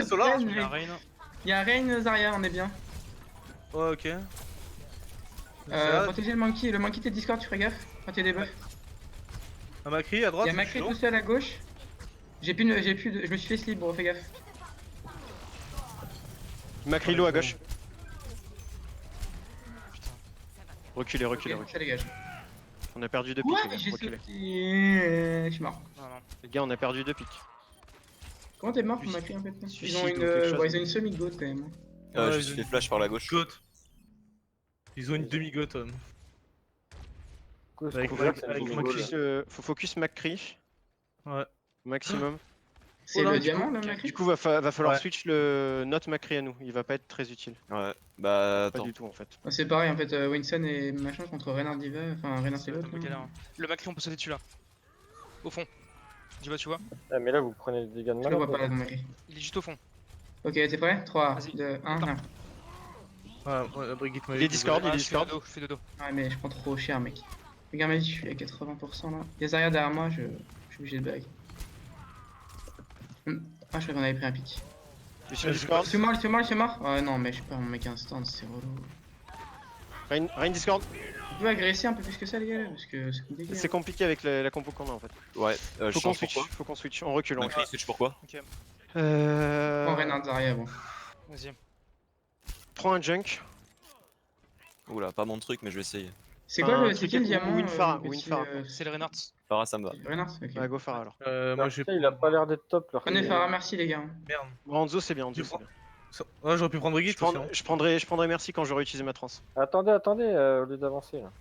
Solar. Il y a Rain. Il y a Rain, Zarya, on est bien. Ouais, ok. Protégez le monkey t'es Discord, tu ferais gaffe quand il y a des buffs. Un Macri à Il droite. y a Macri tout seul à gauche. Je me suis fait slip, bro, fais gaffe. Macrilo à gauche. Reculez, reculez, Ok, reculez. ça dégage. On a perdu 2 Ouais, pics, les j'ai gars. Reculez. sauté. Je suis mort. Non, non. Les gars, on a perdu 2 pics. Comment t'es mort pour Macri en fait? Ils ont Suicide une, ou quelque chose. ouais, ils ont une semi-goat quand même. Je suis fait flash par la gauche. Goat. Ils ont une demi-goat. Avec Faut focus Macri Ouais. au maximum. C'est là, le du diamant coup, là, Du Macri? coup, va falloir Ouais. switch le notre Macri à nous. Il va pas être très utile. Ouais, bah Pas attends. du tout en fait. C'est pareil en fait, Winston et machin contre Reynard Diva, enfin Reynard c'est l'autre. Attends, quelle heure. Le Macri, on peut sauter dessus là. Au fond. Tu vois. Ah, mais là, vous prenez les dégâts de Je le vois malade. pas là, dans Macri. Il est juste au fond. Ok, t'es prêt? 3, Vas-y. 2, 1, Attends. Ouais, Brigitte m'a Il est dit, Discord, il est Je fais Discord. dodo, je fais dodo. Ouais, mais je prends trop cher, mec. Regarde ma vie, je suis à 80% là. Il y a Zarya derrière moi, je suis obligé de bag. Ah, je crois qu'on avait pris un pic. Je suis Discord. Il se mort. Ouais, non, mais je perds mon mec instant, c'est relou. Rain Discord. On peut agresser un peu plus que ça, les gars, parce que c'est compliqué. C'est compliqué avec la compo qu'on a en fait. Ouais, je Faut qu'on change switch, pourquoi. faut qu'on switch. On recule, on recule. Macri switch pourquoi? Ok, Prends Reynard Zarya, bon. vas-y. Prends un junk. Oula, pas mon truc, mais je vais essayer. C'est quoi Un le. C'est truc quel ou diamant une phare, le ou une petit, phare. C'est le Reynard. Farah, ça me va. Reynard, ok. Ouais, go Phare alors. moi j'ai. Il a pas l'air d'être top, leur Prenez Farah, merci les gars. Merde. Ranzo c'est bien, Ranzo c'est bien. Ouais, j'aurais pu prendre Brigitte aussi. Je prendrai merci quand j'aurai utilisé ma trans. Attendez, au lieu d'avancer là.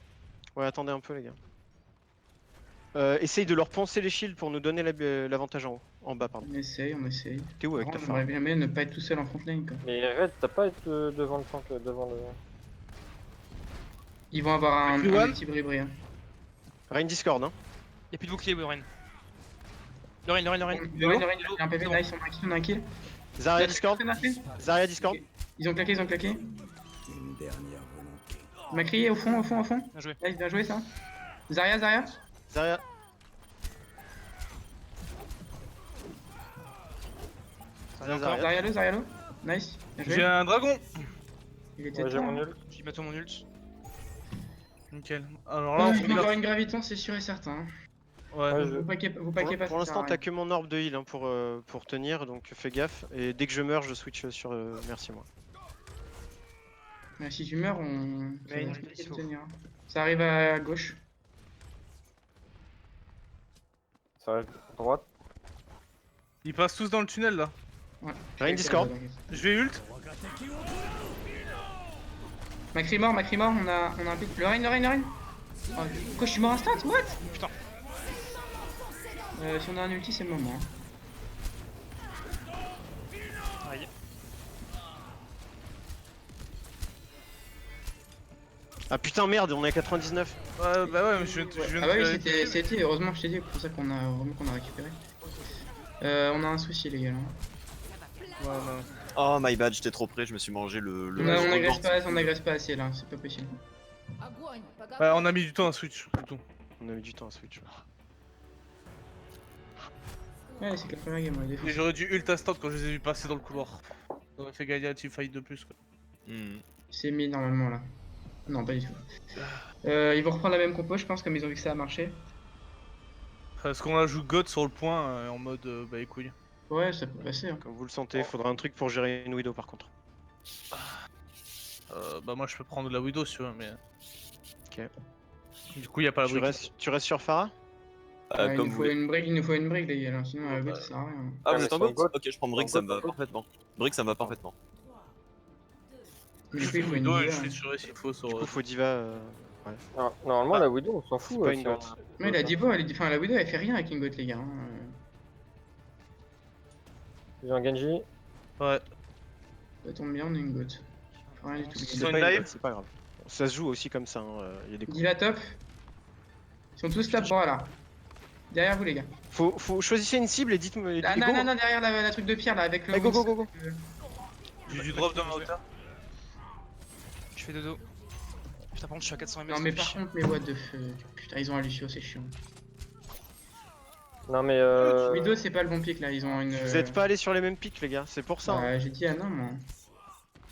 Ouais, attendez un peu les gars. Essaye de leur poncer les shields pour nous donner l'avantage en haut. En bas, pardon. On essaye. T'es où avec ta J'aimerais phare bien ne pas être tout seul en front lane quoi. Mais Red, t'as pas à être devant le tank, devant le. Ils vont avoir un Everyone petit bris-bris. Hein. Rain Discord, hein. Y'a plus de bouclier, Lorraine. Lorraine. Il y a un PV, nice, on a un kill. Zarya Discord. Zarya Discord. Ils ont claqué. Macri au fond. Bien joué. Nice, bien joué ça. Zarya. Zarya. Zarya. Nice. Bien J'ai joué. un dragon. Il était Ouais, j'ai temps. mon Hein. ult. J'ai bientôt mon ult. Nickel. Alors là, on Il fait va y avoir la. une graviton, c'est sûr et certain. Hein. Ouais. Ouais, Vous paquez pas. Pour l'instant, t'as que mon orbe de heal hein, pour tenir, donc fais gaffe. Et dès que je meurs, je switch sur merci moi. Si tu meurs, on. Ouais, va il compliqué de faut. tenir. Ça arrive à gauche. Ça reste à droite. Ils passent tous dans le tunnel là. Ouais. Rain Discord. Je vais ult. Macri mort, on a un pic. Le Rain. Oh, quoi, je suis mort instant, what? Putain. Si on a un ulti, c'est le moment. Aïe. Ah putain merde, on est à 99. Ouais, bah ouais, mais je viens Ah bah oui, de. c'était heureusement je t'ai dit, c'est pour ça qu'on a récupéré. On a un souci les gars là. Ouais, non. Oh my bad, j'étais trop près, je me suis mangé le. On n'agresse pas assez là, c'est pas possible. Ouais, on a mis du temps à switch, plutôt. On a mis du temps à switch. Ouais, c'est la première game, on est Et défendu. j'aurais dû ult instant quand je les ai vus passer dans le couloir. Ça aurait fait gagner un teamfight de plus quoi. C'est mis normalement là. Non, pas du tout. Ils vont reprendre la même compo, je pense, comme ils ont vu que ça a marché. Parce qu'on a joué God sur le point en mode bah les couilles. Ouais, ça peut passer. Hein. Comme vous le sentez, faudra un truc pour gérer une Widow par contre. Bah moi je peux prendre la Widow si tu veux, mais. Ok. Du coup, y a pas la Tu brique. restes sur Farah Ouais, il Comme nous vous faut voulez. il nous faut une brique les gars, là. Sinon la brique ça sert à rien. Ah, Ouais, vous êtes en mais sur goat? le Ok, je prends Brick, ça me va parfaitement. Brick, ça me va parfaitement. Mais du coup, il faut une Widow et diva, je hein. suis sûr s'il faut sur. Du coup, faut Diva. Ouais. Alors, normalement, Ah. la Widow, on s'en C'est fout. pas si une on- goth. Mais la Divo, enfin la Widow elle fait rien avec une goat les gars. Hein. J'ai un Genji. Ouais. Ça tombe bien, on a une goat. Faut rien du tout. Ils C'est sont pas une live goth, c'est pas grave. Ça se joue aussi comme ça, hein. Y a des coups. Diva top. Ils sont tous top, bon là. Derrière vous les gars. Faut choisir une cible et dites-moi. Ah et non, go. non, non, derrière la truc de pierre là avec le. Allez, go, Wings. go, go, go. J'ai du drop dans ma hauteur. Je fais dodo. Putain, par contre, je suis à 400 ms. Non mais par contre, mais what the fuck. Putain, ils ont un Lucio, c'est chiant. Non mais Widow, c'est pas le bon pic là, ils ont une. Vous êtes pas allés sur les mêmes pics, les gars, c'est pour ça. hein. Bah, j'ai dit ah non, moi.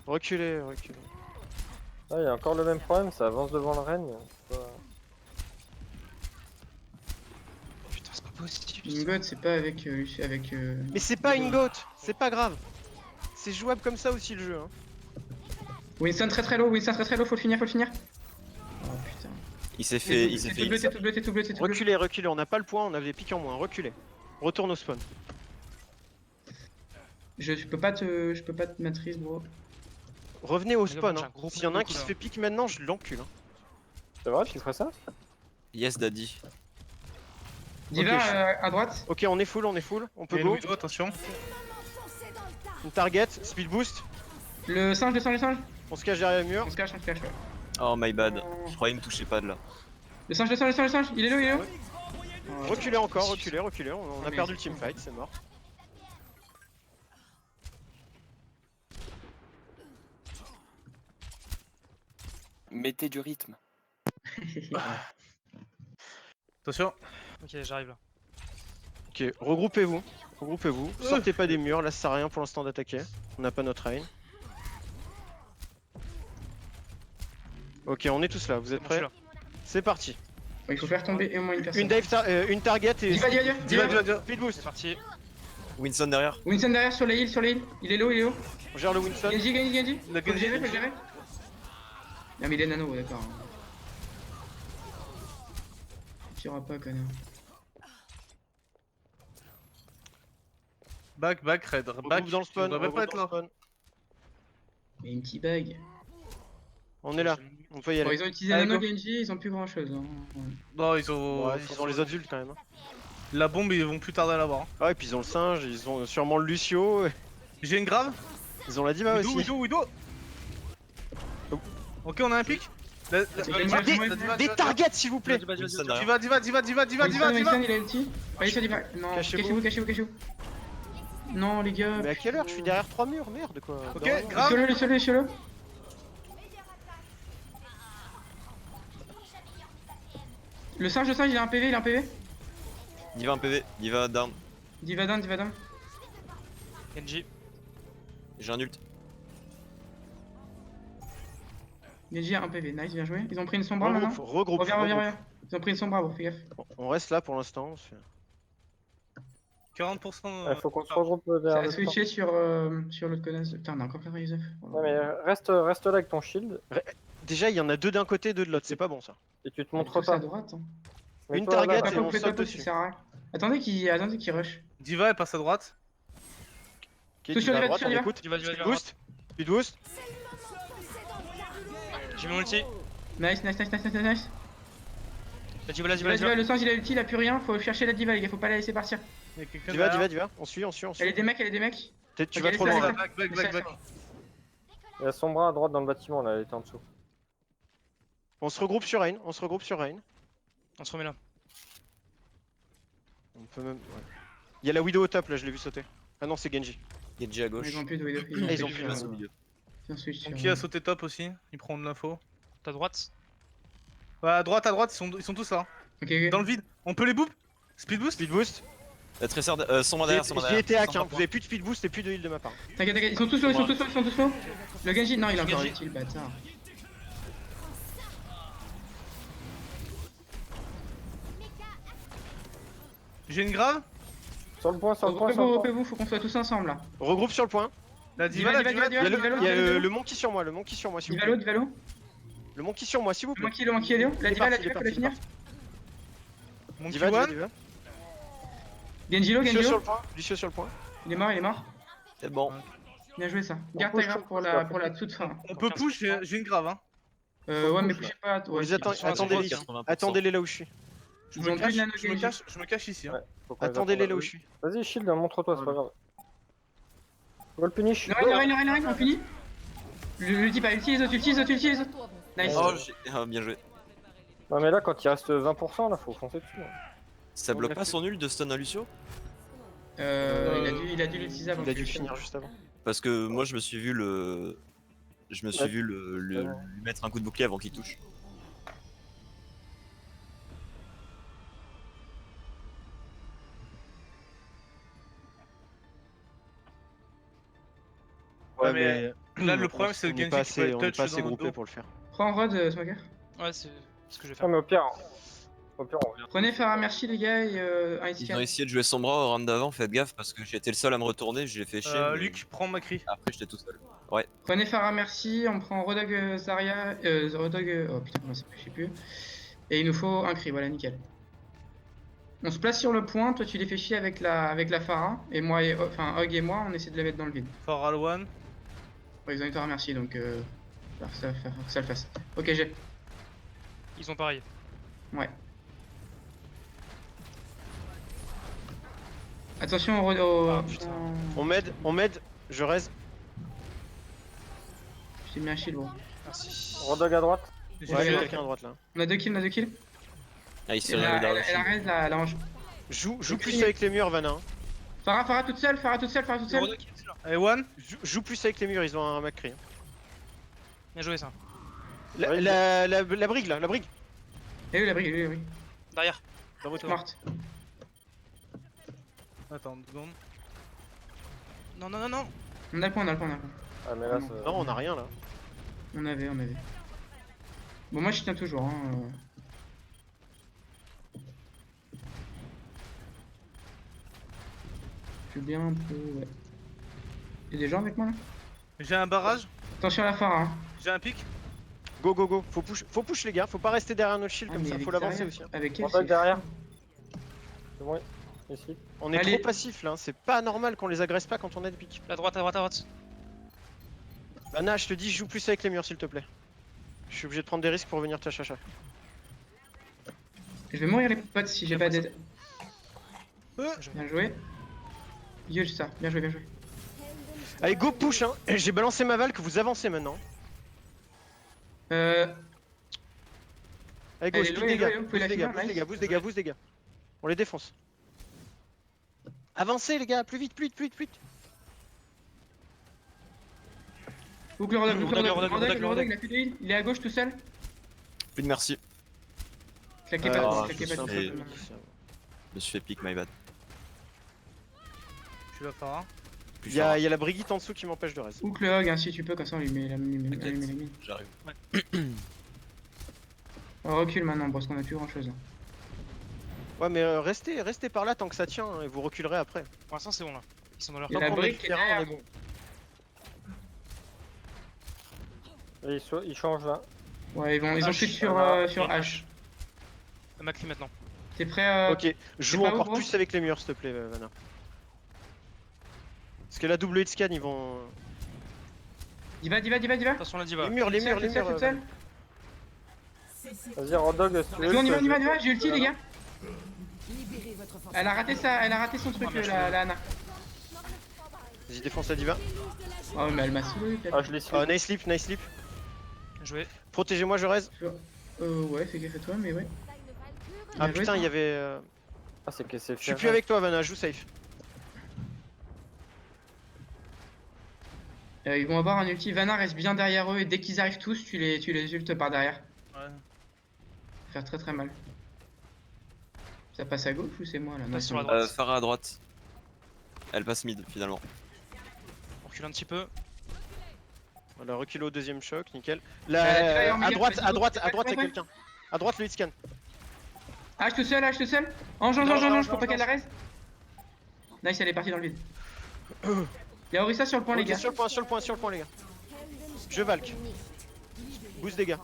Reculez, reculez. ah, il y a encore le même problème, ça avance devant le règne. c'est pas- Putain, c'est pas possible. Une god, c'est pas avec. Mais c'est pas une gote, c'est pas grave. C'est jouable comme ça aussi le jeu. Hein. Winston très low, faut le finir, Oh putain. Il s'est fait. Il s'est T'es fait. tout bleu, t'es tout bleu, t'es tout bleu, t'es tout bleu. Reculez, reculez, on n'a pas le point, on avait des pics en moins, reculez. Retourne au spawn. Je peux pas te matrice, bro. Revenez au Les gars, spawn. j'ai un Hein. gros S'il y en a un coup, qui là. se fait pique maintenant, je l'encule. Hein. C'est vrai, tu ferais ça? Yes, daddy. Diva Ok, je- à droite. Ok, on est full, on peut Et go. Widow, attention. Une target, speed boost, Le singe. on se cache derrière le mur. On se cache, ouais. Oh my bad. Je croyais me toucher pas de là. Le singe, il est là. Oh, Reculez encore, reculez, on a mais perdu le c'est- teamfight, c'est mort. Mettez du rythme. Attention. Ok, j'arrive là. Ok, regroupez-vous, sortez pas des murs, là ça sert à rien pour l'instant d'attaquer. On n'a pas notre rain. Ok, on est tous là, vous êtes Bon, je suis prêts? là. C'est parti. Il faut faire tomber au moins une personne. Une target et Diva. speed boost. C'est parti. Winston derrière. Winston derrière sur les îles. Il est low. On gère le Winston. Genji. La Faut le gérer. Non, mais il est nano, d'accord. Tu iras pas, connard. Back, red. Back. Regroupe dans le spawn, On devrait regroupe pas être dans le là. spawn. Il y a une petite bague. On est là, on peut y Bon, aller. ils ont utilisé Allez, nano go. Genji, ils ont plus grand chose. Non, ils ont. Ouais, ils ont les adultes quand même. hein. La bombe, ils vont plus tarder à l'avoir. hein. Ah, et puis ils ont le singe, ils ont sûrement le Lucio, J'ai une grave. ils ont la diva aussi. Widow. Ok, on a un pic. Des targets s'il vous plaît. Winston derrière. Diva. Winston, il a ulti. Allez sur Diva. Non, Cachez-vous. cachez-vous. Non, les gars. Mais à quelle heure? Je suis derrière 3 murs, merde quoi. Ok, Dans- grave. Laissez-le. Le singe, il a un PV. Diva un PV. Diva down. Diva down. Genji. J'ai un ult. Genji a un PV, nice, bien joué. Ils ont pris une sombra maintenant. Regroupe. Reviens. Ils ont pris une sombra, bon, fais gaffe. On reste là pour l'instant. on se fait- 40%. Il faut qu'on se regroupe Ça derrière a le switché sur l'autre connasse. Putain, on a encore 99. Ouais, mais reste là avec ton shield Déjà, il y en a deux d'un côté, deux de l'autre, c'est pas bon ça. et tu te Tous montres à pas. droite. Hein. Une Mets-toi target là-bas. et on Fais saute pas, dessus. ça sert à rien. Attendez qu'il rush. Diva, elle passe à droite. Ok, Tout tu sur vas à les droite, sur on les écoute. Diva, Speed boost. Speed boost. J'ai mon ulti. Nice. La Diva, la Diva, le singe il a ulti, il a plus rien. Faut chercher la Diva, les gars, faut pas la laisser partir. Il y a quelqu'un derrière. Diva. On suit. Elle est des mecs. Peut-être tu Ok, vas trop laisse-la, loin. laisse-la. Back. Il y a son bras à droite dans le bâtiment là, elle était en dessous. On se regroupe sur Rain. On se remet là. On peut même. Ouais. Il y a la Widow au top là, je l'ai vu sauter. Ah non, c'est Genji. Genji à gauche. Ils ont plus de widow. Ils ont plus plus Passe au milieu. un switch. Donc sur- qui a sauté top aussi. Il prend de l'info. Ta droite. Ouais, à droite, ils sont tous là. Ok. Dans le vide. On peut les boop. Speed boost. Speed boost. Tracer, sombre derrière, sombre J'y derrière. étais hack, Sombre hein. à Vous avez plus de speed boost et plus de heal de ma part. T'inquiète, ils sont tous low. Le Genji, non, il a encore Genji. ulti, le bâtard. J'ai une grave. Sur le point. Regroupez-vous, faut qu'on soit tous ensemble là. Regroupe sur le point. La Diva, Diva, la Diva. Il y a Diva, le monkey sur moi, s'il vous plaît. Divalo. Le monkey sur moi, s'il vous plaît. Le monkey est Léo. La Il est Diva, parti, faut la finir. Monkey Diva. one. Genjilo. Lucio sur le point. Il est mort. C'est bon. Bien joué ça. Garde ta grave pour la toute fin. On peut push, j'ai une grave. Hein. Ouais, mais bougez pas. On Ouais, les attend, ils sont attendez-les. 80%. Attendez-les là où je suis. Je Ils ont me plus de cache, nano je me Genji. cache, je me cache ici. Hein. Ouais. Faut qu'on les Attendez-les attende. là où je suis. Vas-y, shield, montre-toi, c'est pas grave. Wall punish. Le Rein, on finit. Le type a ulti, les autres. Nice. Oh, bien joué. Non, mais là, quand il reste 20%, là, faut foncer dessus. hein. Ça On bloque l'a pas fait. son nul de stun à Lucio? Il a dû l'utiliser avant. Il a dû finir juste avant. Parce que moi je me suis vu le. Je me suis vu lui mettre un coup de bouclier avant qu'il touche. Ouais, mais là, le on- problème, c'est le on n'est Genji pas qui peut assez, être on n'est touch pas assez dans notre groupé dos. pour le faire. Prends Rod, Smoker. Ouais, c'est ce que je vais Non, faire. mais au pire, on revient. Prenez Farah Merci les gars et un Ils Icecan. ont essayé de jouer son bras au round d'avant, faites gaffe parce que j'étais le seul à me retourner, je l'ai fait chier. Mais Luc, prends Macri. après, j'étais tout seul. Ouais. Prenez Farah Merci, on prend Rodog Zarya, Rodog, oh putain comment ça s'appelle, je sais plus. Et il nous faut un cri, voilà nickel. On se place sur le point, toi tu les fais chier avec la Farah, et moi, enfin Hog et moi, on essaie de les mettre dans le vide. For Alwan. Ouais, ils ont été remerciés donc faut que ça le fasse. Ok, j'ai. Ils ont pareil. Ouais. Attention au. Ah, putain. On m'aide, je raise. Je t'ai mis un shield, gros. Merci. Rodog à droite. J'ai Ouais, il y fait- a quelqu'un à droite là. On a 2 kills, on a 2 kills. Ah, il s'est Elle a réveillé dans le elle a raise la hanche. Joue Le plus cri. avec les murs, Vanna. Hein. Farah toute seule, Farah toute seule. Et One. Joue plus avec les murs, ils ont un Macri. Hein. Bien joué ça. La brigue là, la brigue. Eh oui, la brigue, oui. Derrière. Dans votre Morte. Attends, 2 secondes. Non, non, non, non. On a le point. Ah, mais là, ça... Non, on a rien là. On avait. Bon, moi je tiens toujours. Hein. Je suis bien un peu. Ouais. Y'a des gens avec moi là? J'ai un barrage. Attention à la Farah. Hein. J'ai un pic. Go. Faut push les gars, faut pas rester derrière notre shield Ah, comme mais ça, avec faut l'avancer derrière, aussi. Hein. Avec elle, Rodog c'est derrière. fou. C'est bon, ici. On est Allez. trop passif là, hein. C'est pas normal qu'on les agresse pas quand on a des pics. À droite, à droite, à droite. Vanna, je te dis, joue plus avec les murs s'il te plaît. Je suis obligé de prendre des risques pour venir te chacha. Je vais mourir les potes si j'ai pas d'aide. Bien joué. Yo, ça. Bien joué. Allez, go push hein. J'ai balancé ma valve, vous avancez maintenant. Euh. Allez go, Allez, speed jouez, des gars, jouez, vous pouvez la finir, nice. boost des gars. On les défonce. Avancez les gars, plus vite. Boucle Rodog, Rodog, il a plus de heal. Il est à gauche tout seul. Plus de merci. Claquez Ouais, pas, ouais, claquez pas. je tout sais. seul. Je me suis fait pick, my bad. Je suis là, Farah. Plus Il y a la brigite en dessous qui m'empêche de reste. Boucle Hog hein, si tu peux, comme ça on lui met la mine. J'arrive. On recule maintenant, parce qu'on a plus grand chose. Ouais mais restez par là tant que ça tient hein, et vous reculerez après. Pour l'instant, c'est bon là. Ils sont dans leur Il y a Tant la qu'on a brique du qui est terrain, on est derrière. bon. Et il change là. Ouais, ils ont H, switch sur H. Macri maintenant. T'es prêt Ok, joue pas où, encore gros plus avec les murs s'il te plaît Vanna. Parce que la double hit scan ils vont... Diva. Attention la diva. Les murs. Toute seule. Vas-y, Rodog, si tu veux. Vas-y, on y je- va, j'ai ulti les gars. Elle a raté son truc Ah, mais la Ana. Vas-y défonce la diva. Oh mais elle m'a saoulé. Ah, je l'ai su. Nice sleep. Bien joué. Protégez-moi, je raise. Ouais, fais gaffe à toi, mais ouais. Ah Bien joué, putain, toi. il y avait... Ah, c'est que c'est Je suis plus avec toi Vanna, joue safe. Ils vont avoir un ulti. Vanna reste bien derrière eux et dès qu'ils arrivent tous, tu les ultes par derrière. Ouais. Faire très mal. Ça passe à gauche ou c'est moi là? Non, Passe c'est sur la moi. droite. Farah à droite. Elle passe mid finalement. On recule un petit peu. Voilà, reculé au deuxième choc, nickel. la diva est en À milieu, droite, vas-y, à droite, ouais, à droite, il y a ouais. quelqu'un. À droite, le hit scan. H tout seul. Ange, pour pas qu'elle la raise. Nice, elle est partie dans le vide. Y'a Orisa sur le point, les Ok, gars. sur le point, les gars. Je valk. Boost des gars.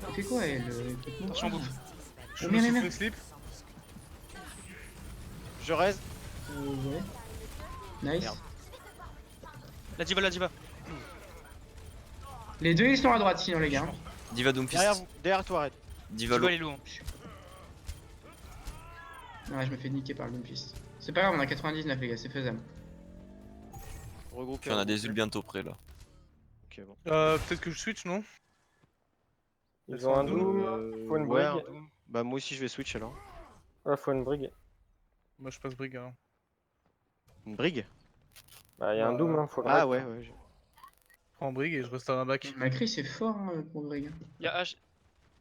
Elle fait quoi, elle Attention bouffe. Je Oh, me suis merde. fait slip. Je raise. Ouais. Nice. Merde. La diva. Les deux, ils sont à droite, sinon, les gars. Diva Doomfist. Derrière vous, derrière toi, arrête. Diva Diva low. elle est low. Ouais, je me fais niquer par le Doomfist. C'est pas grave, on a 99, les gars, c'est faisable. Regroupez. Puis on a des ults bientôt près là. Ok, bon. Peut-être que je switch, non? Ils ont un doom. Faut une Ouais, brigue. bah moi aussi je vais switch alors. Ouais, faut une brigue. Moi, je passe brigue alors. Une brigue. Bah, y a un doom, hein, faut le Ah mettre. ouais. Je prends brigue et je reste à un bac. Macri, c'est fort hein, pour Brig. Y'a H.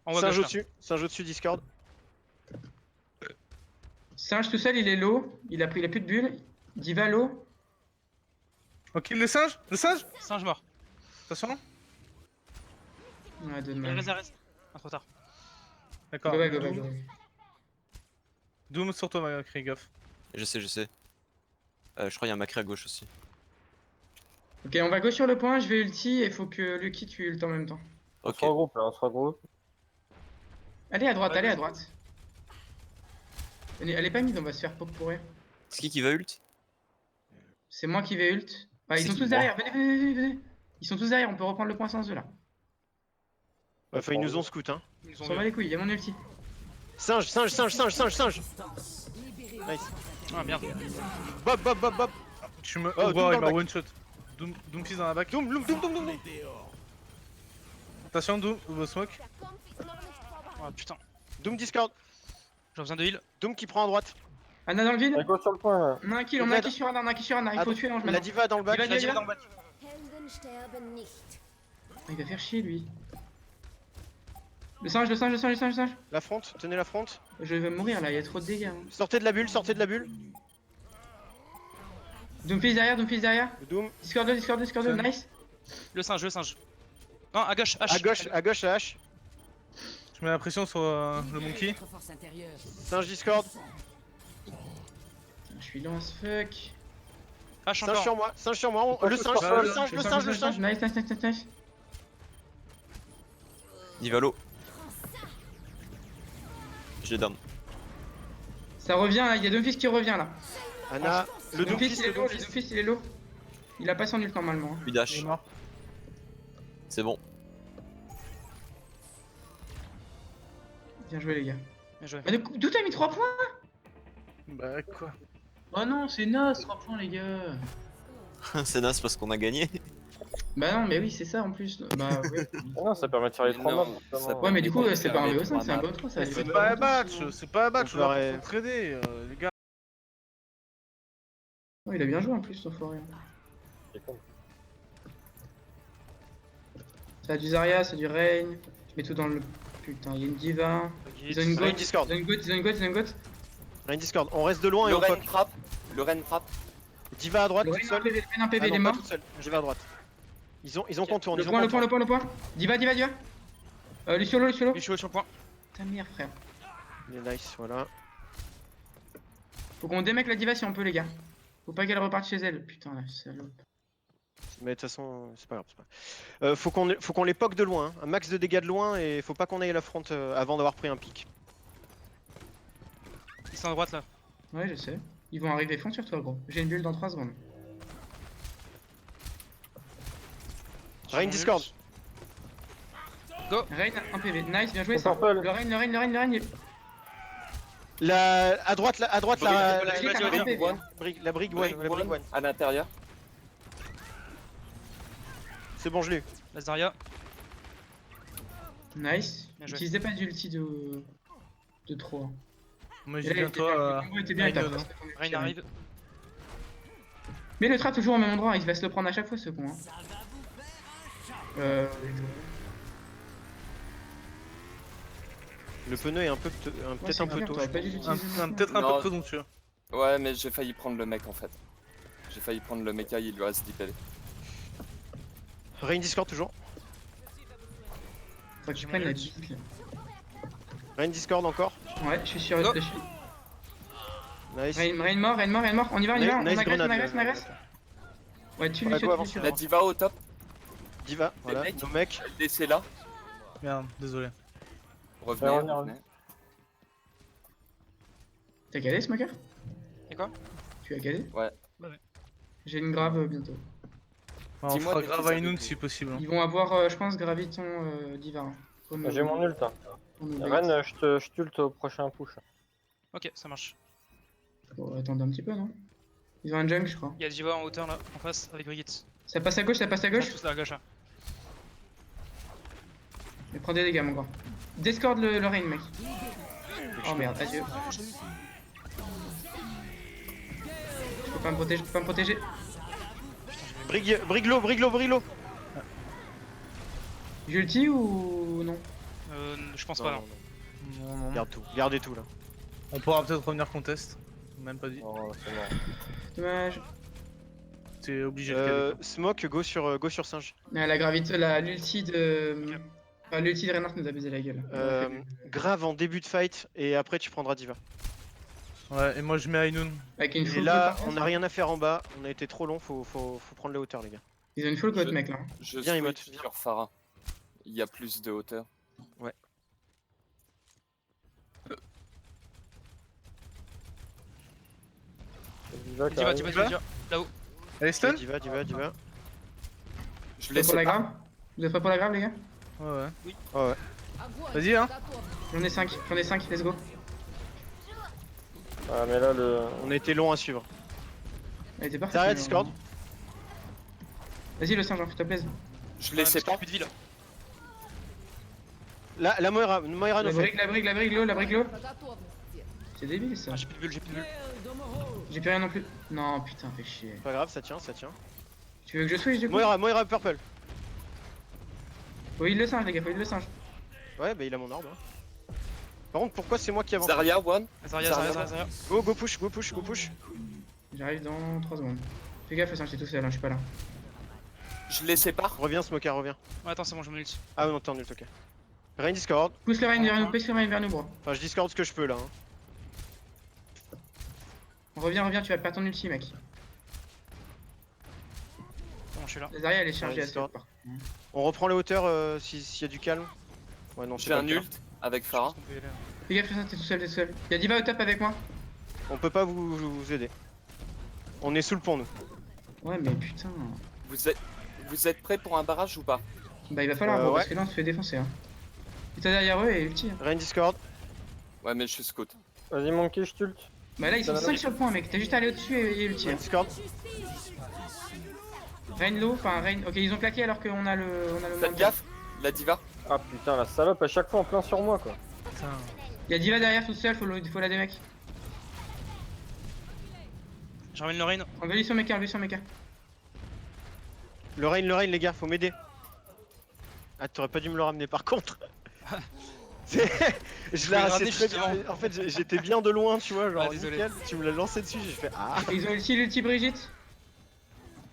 En haut à Singe gauche là. au-dessus, singe au-dessus Discord. Singe tout seul, il est low. Il a plus de bulle. Diva low. Ok, le singe. Le singe. Singe mort. Attention. Ouais, dommage. Reste. Ah, trop tard. D'accord. Go back, go back, go back. Doom sur toi, Macri, gaffe. Je sais, je sais. Je crois qu'il y a un Macri à gauche aussi. Ok, on va go sur le point, je vais ulti et faut que Lucky tue ult en même temps. On Ok. se regroupe là, on se regroupe. Allez à droite, Ouais, allez à vas-y. droite. Elle est pas mise, on va se faire pop pour rien. C'est qui va ult? C'est moi qui vais ult. Ah, ils C'est sont qui, tous moi derrière, venez. Ils sont tous derrière, on peut reprendre le point sans eux là. Enfin, ils nous ont scout, hein. Ils On ont s'en va vu. les couilles, il y a mon ulti. Singe. Nice. Ah merde. Bob. Tu me. Oh, Oh, Doom dans il le m'a back. one shot. Doomfist dans la back. Doom. Attention, Doom, smoke. Ah putain. Doom Discord. J'ai besoin de heal. Doom qui prend à droite. Anna dans le vide. On go sur le point là. On a un kill, on a un kill sur Anna, il faut tuer l'ange La maintenant. diva dans le back. Il va, J'ai dans le bac. Helden sterben nicht. Il va faire chier lui. Le singe. La fronte, tenez la fronte. Je vais mourir là, il y a trop de dégâts. Hein. Sortez de la bulle. Doomfist derrière. Doom. Discord 2, nice. Le singe. Non, à gauche, H. À gauche la hache. Je mets la pression sur le monkey. Singe Discord. Je suis lent as fuck. H Singe encore. sur moi. Le singe. Nice. Nivalo. Je l'ai down. Ça revient là, il y a Doomfist qui revient là. Anna. Le Doomfist Doomfist. il est low, il a pas son ult normalement. Puis Il dash. est mort. C'est bon. Bien joué les gars. Bien joué. Mais d'où t'as mis 3 points? Bah, quoi. Oh non, c'est naze 3 points les gars. C'est naze parce qu'on a gagné. Bah non, mais oui, c'est ça en plus. Bah ouais. Ah non, ça permet de faire les Mais 3 non, mobs. ça justement. Ouais, mais du coup, Mais c'est pas un bon, BO5, c'est un mais BO3, ça va C'est aller pas un vite. match, c'est pas un match, On on va ferait- pas s'entraider, les gars. Oh, il a bien joué en plus, son forêt. C'est con. Ça a du Zarya, c'est du Rain. Je mets tout dans le. Putain, il y a une diva. Ils ont une Rain goat, Discord. ils ont une goat. Rain Discord. On reste de loin et Le on Ren fuck. frappe. Le Ren frappe. Diva à droite Le toute Rain un seule. PV, le Rain un PV, Ah il est non, pas mort. toute seule. Je vais à droite. Ils ont contourne. Le point. Diva. Luciolo. Il est chaud sur le point. Ta mère, frère. Il est nice, voilà. Faut qu'on démec la diva si on peut, les gars. Faut pas qu'elle reparte chez elle. Putain, la salope. Mais de toute façon, c'est pas grave. Faut qu'on les poke de loin. Hein. Un max de dégâts de loin et faut pas qu'on aille à la front avant d'avoir pris un pic. Ils sont à droite là. Ouais, je sais. Ils vont arriver fond sur toi, gros. J'ai une bulle dans 3 secondes. Rain Discord. Rain, un PV. Nice, bien joué On ça. purple. Le Rain. À droite, la Brigue, la brigue one. À l'intérieur. C'est bon, je l'ai eu. La Zarya. Nice. Bien joué. Utilisez pas d'ulti de trop. Hein. Moi, Et j'ai là, bien il était toi. bien, le combo était bien, il t'a Rain, presque hein. fait ton Rain ulti, arrive. Mais le trap toujours au même endroit, il va se le prendre à chaque fois ce con. Hein. Le pneu est un peu peut-être un peu tôt. T'aurais pas dû l'utiliser. Peut-être un Non. peu présomptueux. Ouais, mais j'ai failli prendre le mec en fait. J'ai failli prendre le mecha, il lui reste 10 PV. Rain Discord toujours. Faut que tu prennes la petite là. Rain Discord encore. Ouais, je suis sûr de Go. flasher. Nice. Rain mort. On y va. Nice On agresse. grenade. Ouais, tu Ouais, lui go, avance. sur La diva au top. Diva, voilà. mecs. Nos mecs. Laissez là. Merde, désolé. Revenez. Ouais, revenez. T'as calé, Smoker? Et quoi? Tu as calé? Ouais. Ouais. J'ai une grave bientôt. On Dis-moi fera dès grave qu'ils à Inoun arrivent. si possible. hein. Ils vont avoir, je pense, Graviton Diva. Hein. Comme, J'ai mon ult. Hein. comme au bait. Ren, je t'ult au prochain push. Ok, ça marche. Faut attendre un petit peu, non? Ils ont un junk, je crois. Il y a Diva en hauteur là, en face, avec Brigitte. Ça passe à gauche. Ils sont tous là à gauche là. Mais prends des dégâts, mon grand. Discord le Rain, mec. Oh merde, adieu. Je peux pas me protéger. Brigue l'eau. J'ulti ou non? Je pense pas là. Non. Gardez tout là. On pourra peut-être revenir contest. Même pas dit. Oh, c'est mort. Dommage. T'es obligé de caler. Smoke, go sur singe. La gravité, l'ulti de. Enfin, l'ulti de Reinhardt nous a baisé la gueule. Grave en début de fight et après tu prendras Diva. Ouais, et moi je mets Ainun. Avec une Et full là, goat, on a rien à faire en bas, on a été trop long, faut prendre les hauteurs les gars. Ils ont une full goat, Je- mec là. Je Viens, Emote, switch viens. sur Pharah. Il y a plus de hauteur. Diva qui Diva, arrive. Diva, Diva. Là-haut. Elle est stun? Diva. Je Vous les êtes pour la sépare. grave? Vous êtes prêts pour la grave, les gars? Ouais. Ouais. Vas-y, hein. J'en ai 5, let's go. Ah, mais là, le. On a été long à suivre. Elle était parfaite. Derrière mais- Discord. Vas-y, le singe, s'il te plaît. Je les sépare. Plus de vie là. La Moira La no brique, la brique low. C'est débile ça. Ah, j'ai plus de bulle, j'ai plus de bulle. J'ai plus rien non plus. Non, putain, fais chier. Pas grave, ça tient. Tu veux que je switch du coup? Moira purple. Faut heal le singe, les gars, faut heal le singe. Ouais, bah il a mon orbe. Par contre, pourquoi c'est moi qui avance? Zarya, one. Zarya, Zarya. Go push. J'arrive dans 3 secondes. Fais gaffe, le singe, t'es tout seul, hein, je suis pas là. Je les sépare. Reviens Smoker, reviens. Ouais, attends, c'est bon, je me ult. Ah non, t'es en ult, ok. Rain Discord. Pousse le Rain vers nous, bro. Enfin, je Discord ce que je peux là. Hein. Reviens, tu vas perdre ton ulti, mec. Bon, je suis là. La Zarya, elle est chargée Ouais, à ce Discord. part. On reprend les hauteurs s'il y a du calme. Ouais, non, c'est J'ai pas un le cas. ult avec Je Pharah. pense qu'on peut y aller. Fais gaffe, le singe, t'es tout seul. Y'a Diva au top avec moi. On peut pas vous aider. On est sous le pont, nous. Ouais, mais putain. Vous êtes prêts pour un barrage ou pas? Bah, il va falloir, bro, ouais. parce que là, on se fait défoncer. Hein. Putain, derrière eux et ulti. Hein. Rain Discord. Ouais, mais je suis scout. Vas-y, Monkey, je t'ulte. Bah, là, ils sont 5 sur le point, mec. T'as juste à aller au-dessus et ulti. Rain Hein. Discord. Rain low, enfin, Rain. Ok, ils ont claqué alors qu'on a le. Faites gaffe, la diva. Ah putain, la salope, à chaque fois en plein sur moi quoi. Putain. Y'a Diva derrière tout seul, faut la des mecs. Je ramène le rain. Envoie-lui sur mecha, Le rain, les gars, faut m'aider. Ah, t'aurais pas dû me le ramener par contre. Je l'ai le assez ramener très justement. bien. En fait, j'étais bien de loin, tu vois, genre Ah, désolé. nickel. Tu me l'as lancé dessus, j'ai fait ah. Ils ont l'ulti Brigitte.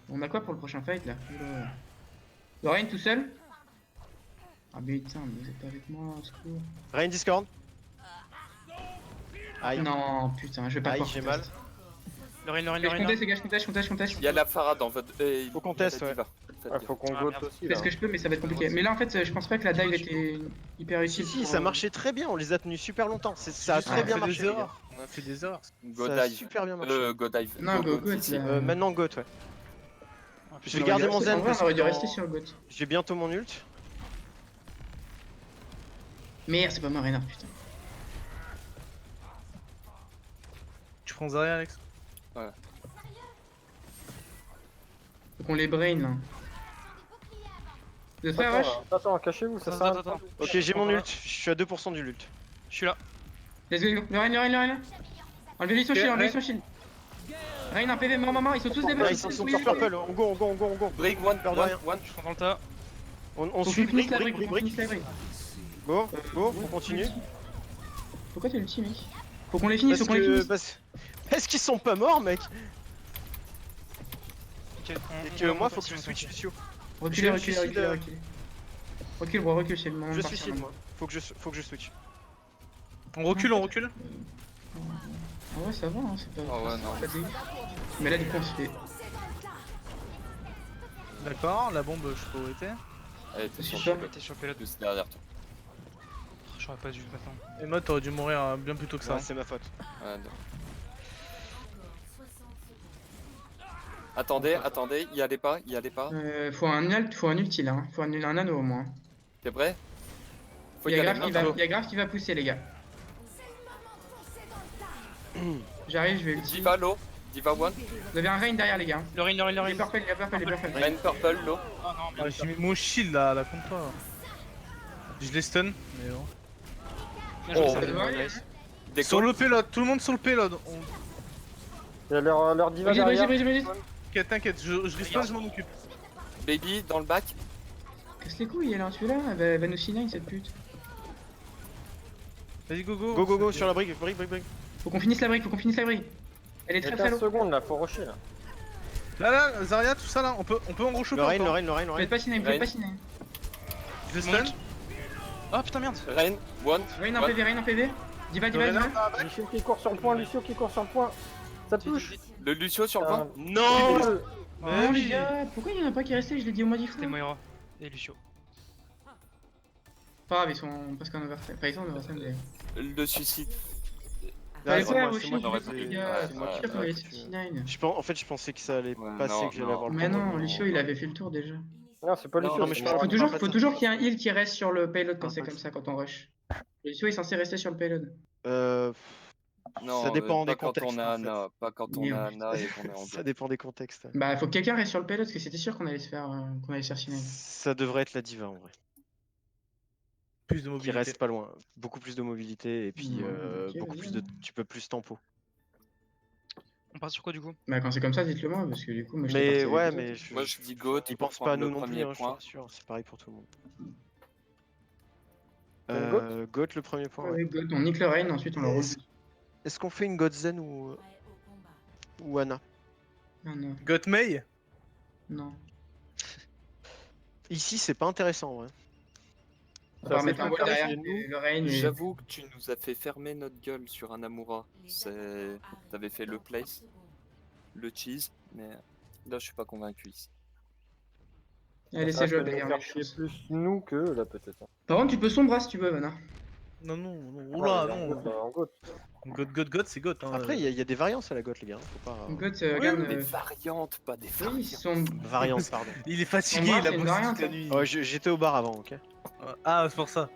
On a quoi pour le prochain fight là? Le Rain tout seul? Ah putain, mais vous êtes pas avec moi, au secours. Rain Discord. Aïe. Non, putain, je vais pas Aïe, pouvoir j'ai contest. Le rain, le rain, Ok, le je rain. conteste, les gars, je conteste. Il y a la Pharah dans votre. Faut qu'on teste, la diva. Faites Ah, gaffe. faut qu'on Ah, gote merde. aussi Je là. fais ce que je peux, mais ça va être compliqué. Mais là, en fait, je pense pas que la dive était hyper Si, utile. si, pour- ça marchait très bien, on les a tenus super longtemps. Ça a Juste, très on bien fait des marché. les gars. erreurs. On a fait des erreurs. Go Ça a dive. super bien marché. Go dive. Non, go, goat, goat, si, là. Maintenant Goat, ouais. Ah, Je vais On garder aurait mon dû zen rester- en vrai, parce on aurait dû que rester sur Goat. j'ai bientôt mon ult. Merde, c'est pas moi, Reynard, putain. Tu prends Zarya, Alex? Faut qu'on les brain là. Vous êtes prêts, Rush? Attends, cachez-vous, ça sert à rien. Attends. Ok, j'ai mon ult. Je suis à 2% du ult. Je suis là. Let's go, le Rain. Enlevez-lui son shield, Rain, un PV, maman, ils sont tous des Là, ils sont sur purple. On go. Break one, Perdre rien. one. Je prends dans le tas. On Faut suit qu'on finisse la brick. brique. Go, on continue. Pourquoi t'es ulti, mec? Faut qu'on les finisse, Parce qu'ils sont pas morts, mec. Ok, Et que moi, faut que je switch Lucio. Reculez. Je suicide, Recule, bro, recule, c'est le moment de Je partir, suicide, maintenant. moi. Faut que je switch. On recule. Ah ouais, ça va, hein, c'est pas. Ah ouais, non. c'est pas dégueu. Mais là, du coup, on se fait. D'accord, la bombe, je peux arrêter. Allez, t'es sur Super. le T'es chopé là. plus derrière toi. J'aurais pas dû maintenant. Et moi, t'aurais dû mourir bien plus tôt que ça. Ouais, c'est ma faute. Ouais, non. Attendez, y allez pas. Faut un ulti là, hein. Faut un anneau au moins. T'es prêt? Faut Il y y a aller. Grave qui va pousser, les gars. J'arrive, je vais ulti. Diva low, Diva one, Vous avez un Rain derrière, les gars. Le rain, Il est purple. Rain purple low. Oh non, Ah, j'ai mis mon shield là, contre toi. Je les stun, mais bon. bien joué, Oh, ça. Ça doit aller. Déco. Sur le payload, tout le monde sur le payload. Il y a leur diva derrière. Brigitte. T'inquiète, je respawn, je m'en occupe. Baby dans le bac. Casse les couilles, elle est celui-là. Elle va nous signer, cette pute. Vas-y, go. Go sur la brique. Faut qu'on finisse la brique, Elle est Il y a très 15 low. secondes là, faut rusher là. Là, Zarya, tout ça là, on peut en rechoper. Le Rain, encore. le Rain. Vous pouvez pas signer, vous pouvez pas signer. Je stun. Oh putain, merde. Rain, one. Rain en PV, Rain en PV. Diva, Diva, Diva. Lucio qui court sur le point, Lucio qui court sur le point. Ça touche. Le Lucio sur le point. Non. Oh les gars, pourquoi il y en a pas qui est resté? Je l'ai dit au moins 10 fois. C'était Moira et Lucio. Pas grave, ils sont presque en overtime. Enfin, ils sont en overtime d'ailleurs. Le suicide. Fallait c'est pas moi, rusher, c'est moi, j'aurais les pris- gars. ouais, C'est ouais, sûr qu'on ouais, allait tu- sur C9. En fait, je pensais que ça allait Ouais, passer, non, que j'allais non. avoir le Mais temps. non, Lucio il avait fait le tour déjà. Non, c'est pas Non, Lucio. non, mais c'est je Moira. Faut pense- toujours qu'il y ait un heal qui reste sur le payload quand Ah, c'est pas comme que- ça, quand on rush. Le Lucio est censé rester sur le payload. Euh, Non, ça dépend pas des quand contextes. on a en fait. Anna, pas quand on a Merde. Anna et qu'on est en Ça deux. dépend des contextes. Bah, faut que quelqu'un reste sur le payload parce que c'était sûr qu'on allait se faire C9. Ça devrait être la diva en vrai. Plus de Qui mobilité. reste pas loin. Beaucoup plus de mobilité et puis Ouais, ok, beaucoup vas-y, plus de. hein. Tu peux plus tempo. On part sur quoi du coup? Bah, quand c'est comme ça, dites-le moi parce que du coup, moi j'étais Mais parti ouais, avec les mais autres. Moi je dis GOAT. ils pour pensent pas à prendre nous le non plus, premier hein, je point. suis sûr. C'est pareil pour tout le monde. Goat Goat le premier point. Ouais, Ouais. ouais, God, on nique le rain, ensuite on le roule. Est-ce qu'on fait une Godzen ou Anna? Non, non, Got May. non. Ici, c'est pas intéressant, ouais. On va c'est mettre un pas wall derrière intéressant. le rain et... J'avoue que tu nous as fait fermer notre gueule sur Anamura. T'avais fait le place, le cheese, mais là je suis pas convaincu ici. Allez, Ça c'est risque jouable de nous derrière. faire chier plus nous que là peut-être. Par contre, tu peux sombra si tu veux, Vanna. Non, non, non. Oula, non. En goat. God, c'est God. Hein. Après, il y a des variances à la goth, les gars. Faut pas. God, Oui, regarde. des variantes, pas des Oui, variantes. ils sont. Variances, pardon. Il est fatigué, Sombra, il a c'est une bossé variante, toute la hein. nuit. Ouais, j'étais au bar avant, ok. Ah, c'est pour ça.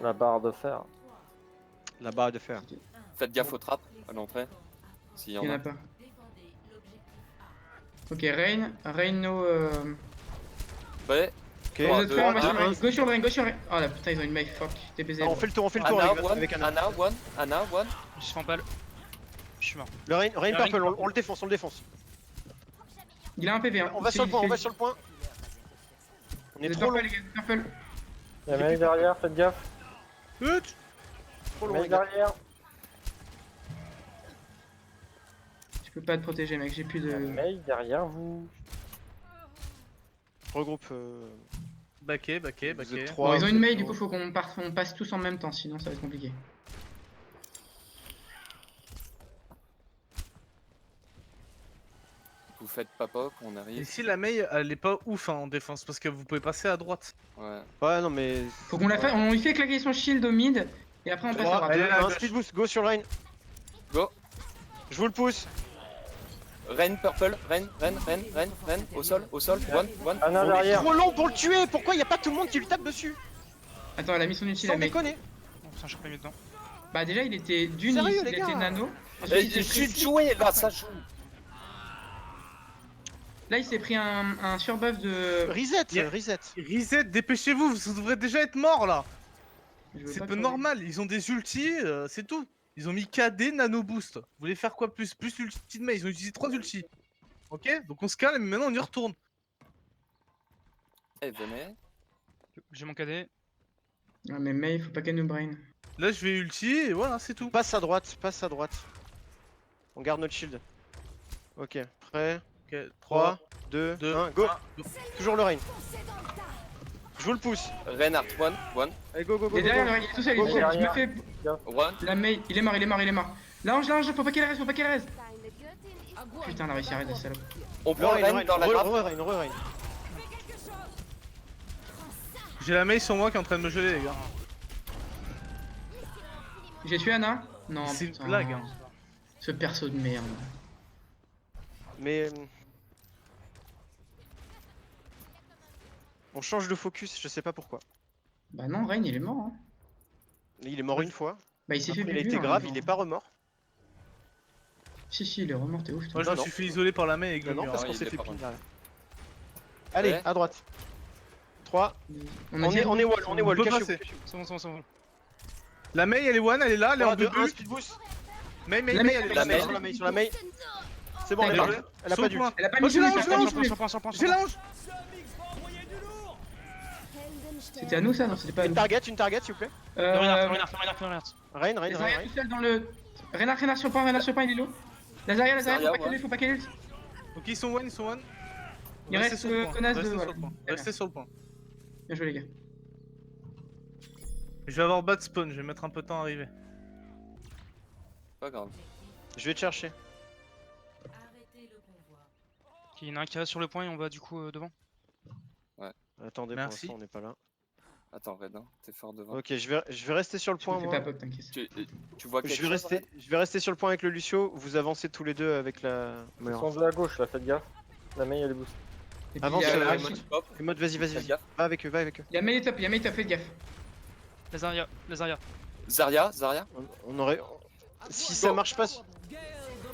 La barre de fer. La barre de fer. Faites gaffe aux trappes à l'entrée. S'il y Il y en en a a. pas. Ok, Reino. Ouais, Ok. Vous Trois, êtes deux, prêts, on va un, sur le rain. un. Go sur le rain, go sur le rain. Oh la putain, ils ont une mail, fuck. TPZ. Ah, on fait le tour Anna, avec Anna. Anna, one. Anna, one. Je suis en balle. Je suis mort. Le Rain Rain Purple, Purple. on le défonce, on le défonce. Il a un PV. Hein. On va sur le point, on va sur le point. On est trop long. Les gars, Purple. Il y a Mei derrière, faites gaffe. Trop long, Mei les gars. derrière. Je peux pas te protéger, mec, j'ai plus de. Mei derrière vous. Regroupe. Backé. Vous êtes Bon, trois, ils ont vous une êtes mail, du trois. coup, faut qu'on passe tous en même temps, sinon ça va être compliqué. Vous faites pas pop, on arrive. Ici, la May, elle est pas ouf hein, en défense parce que vous pouvez passer à droite. Ouais. Ouais, non, mais. Faut qu'on la fasse, on lui fait claquer son shield au mid, et après on passe à droite. elle est là. Un speed boost, go sur le Rain. Go. Je vous le pousse. Rain, purple, rain, au sol, one. Anna On est derrière. trop long pour le tuer. Pourquoi y a pas tout le monde qui lui tape dessus? Attends, elle a mis son ulti, Sans la mec. déconner. Oh putain, je suis pas mis dedans. Bah déjà, il était d'une, Sérieux, il les gars était nano. Et Ensuite, il il s'est suffit pris- de jouer, là, ça joue. Là, il s'est pris un surbuff de. Reset, Yeah. reset. Reset, dépêchez-vous, vous devrez déjà être mort là. Je veux C'est pas peu crever. normal, ils ont des ultis, c'est tout. Ils ont mis KD, nano boost. Vous voulez faire quoi plus? Plus l'ulti de May, ils ont utilisé 3 ultis. Ok, donc on se calme, mais maintenant on y retourne. Eh, venez. J'ai mon KD. Ah, mais May, faut pas qu'elle nous brain. Là je vais ulti et voilà, c'est tout. Passe à droite, passe à droite. On garde notre shield. Ok, prêt. Ok, 3, 2, 2, 1, go. 1. Toujours le Rain. Je vous le pousse. Reinhardt, one, Allez, go, go, go. Il est go, derrière, go. il est tout seul, il est Go, tout seul. Je me derrière. fais. one. La May, il est mort, il est mort, il est mort. L'ange, faut pas qu'elle reste, faut pas qu'elle reste. Deine Göttin ist Putain, on a réussi à arrêter, salope. On Le prend Rain, Rain dans la grappe. Rain. J'ai la May sur moi qui est en train de me geler, les gars. J'ai tué Anna? Non, C'est une putain. blague, hein. Ce perso de merde. Mais. On change de focus, je sais pas pourquoi. Bah non, Rain, il est mort. Hein. Mais il est mort une fois. Bah il s'est fait Après, il a bubu, été hein, grave, mais il bon. est pas remort. Si, il est remort, t'es ouf. toi. Moi je Non, me non. suis fait isoler par la May avec le Non, mur. parce Non, qu'on il s'est est fait pas pin remort. derrière. Allez, Ouais. à droite. 3. On dit- est wall, on est wall. peut Cachez-vous, passer. cachez-vous. C'est bon, c'est bon, c'est bon. La May elle est one, elle est là, elle est en 3, 2, 1, bubu. speed boost. May, La May, elle est la là. May. Sur la main, sur la main. C'est bon, Elle elle est a là. elle a Sur pas le dû. point. Elle a pas Oh, mis j'ai son l'ange, ulti, j'ai elle a pas mis l'ange, son ulti. Sur le point, sur le point, sur J'ai le point. l'ange. C'était à nous ça? Non, c'était pas à Une nous. target, s'il vous plaît. Reinhardt. Rain. Zarya tout seul dans le. Renard sur le point, il est low. La Zarya, Zarya, faut pas qu'elle ult, faut pas qu'elle ult. Ok, ils sont one, ils sont one. Il Restez reste, sur le point, connasse restez de- sur ouais. le point, Très restez sur le point. Bien joué les gars. Je vais avoir bad spawn, je vais mettre un peu de temps à arriver. Pas grave. Je vais te chercher. Ok, il y en a un qui reste sur le point et on va du coup devant. Attendez, Merci. pour l'instant on n'est pas là. Attends, Red, hein, t'es fort devant. Ok, je vais rester sur le Tu point fais moi. pas pop, t'inquiète. Tu vois quelque Je vais, chose, Red rester, je vais rester sur le point avec le Lucio, vous avancez tous les deux avec la... Ils sont de la gauche là, faites gaffe. La main elle est boost. Et puis, Avance, il y a la Ash- mode. Hop, Mode, vas-y, fais vas-y. gaffe. Va avec eux, va avec eux. il y a Melee top, faites gaffe. Les Zarya, Zarya. On aurait... Si ça marche pas...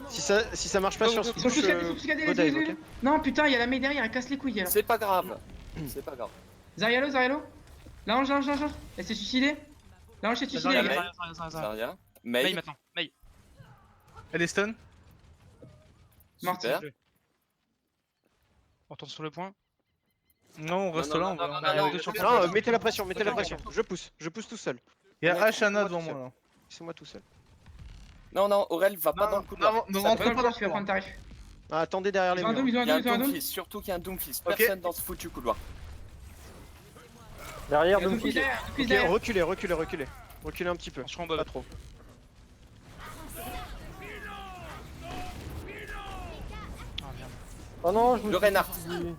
Si ça marche pas sur ce Ils sont tous cadés, ils sont tous cadés, go les dive, deux. ok. Non, putain, il y a la Mei derrière, elle casse les couilles. Alors. C'est pas grave. C'est pas grave. Zarialo. L'ange. Elle s'est suicidée. L'ange s'est suicidée, Zarya, les gars. Zarya. Zarya. Mei Mei. maintenant, Mei. Elle est stun. Morte. Super. On retourne sur le point. Non, on reste non, là, non, on va non, on non, va non, arriver non, sur le non, point. Non, mettez la pression, Je pousse tout seul. Il y a Ouais, H Anna moi, devant tout moi seul. là. Laissez-moi tout seul. Non, Aurel, va pas Non, dans le couloir. non, Ça rentre va. pas dans le Je vais prendre tarif. Ah, attendez derrière les Ils ont un murs. doom, Il y a un ils ont un doom. Doomfist, surtout qu'il y a un Doomfist. Ok. Personne dans ce foutu couloir. Derrière, Il y a donc Doomfist derrière, Doomfist Ok, derrière. reculez. Reculez un petit peu. Attention en Pas bas. trop. Ah merde. Oh non, je me Le suis Reinhardt. dit-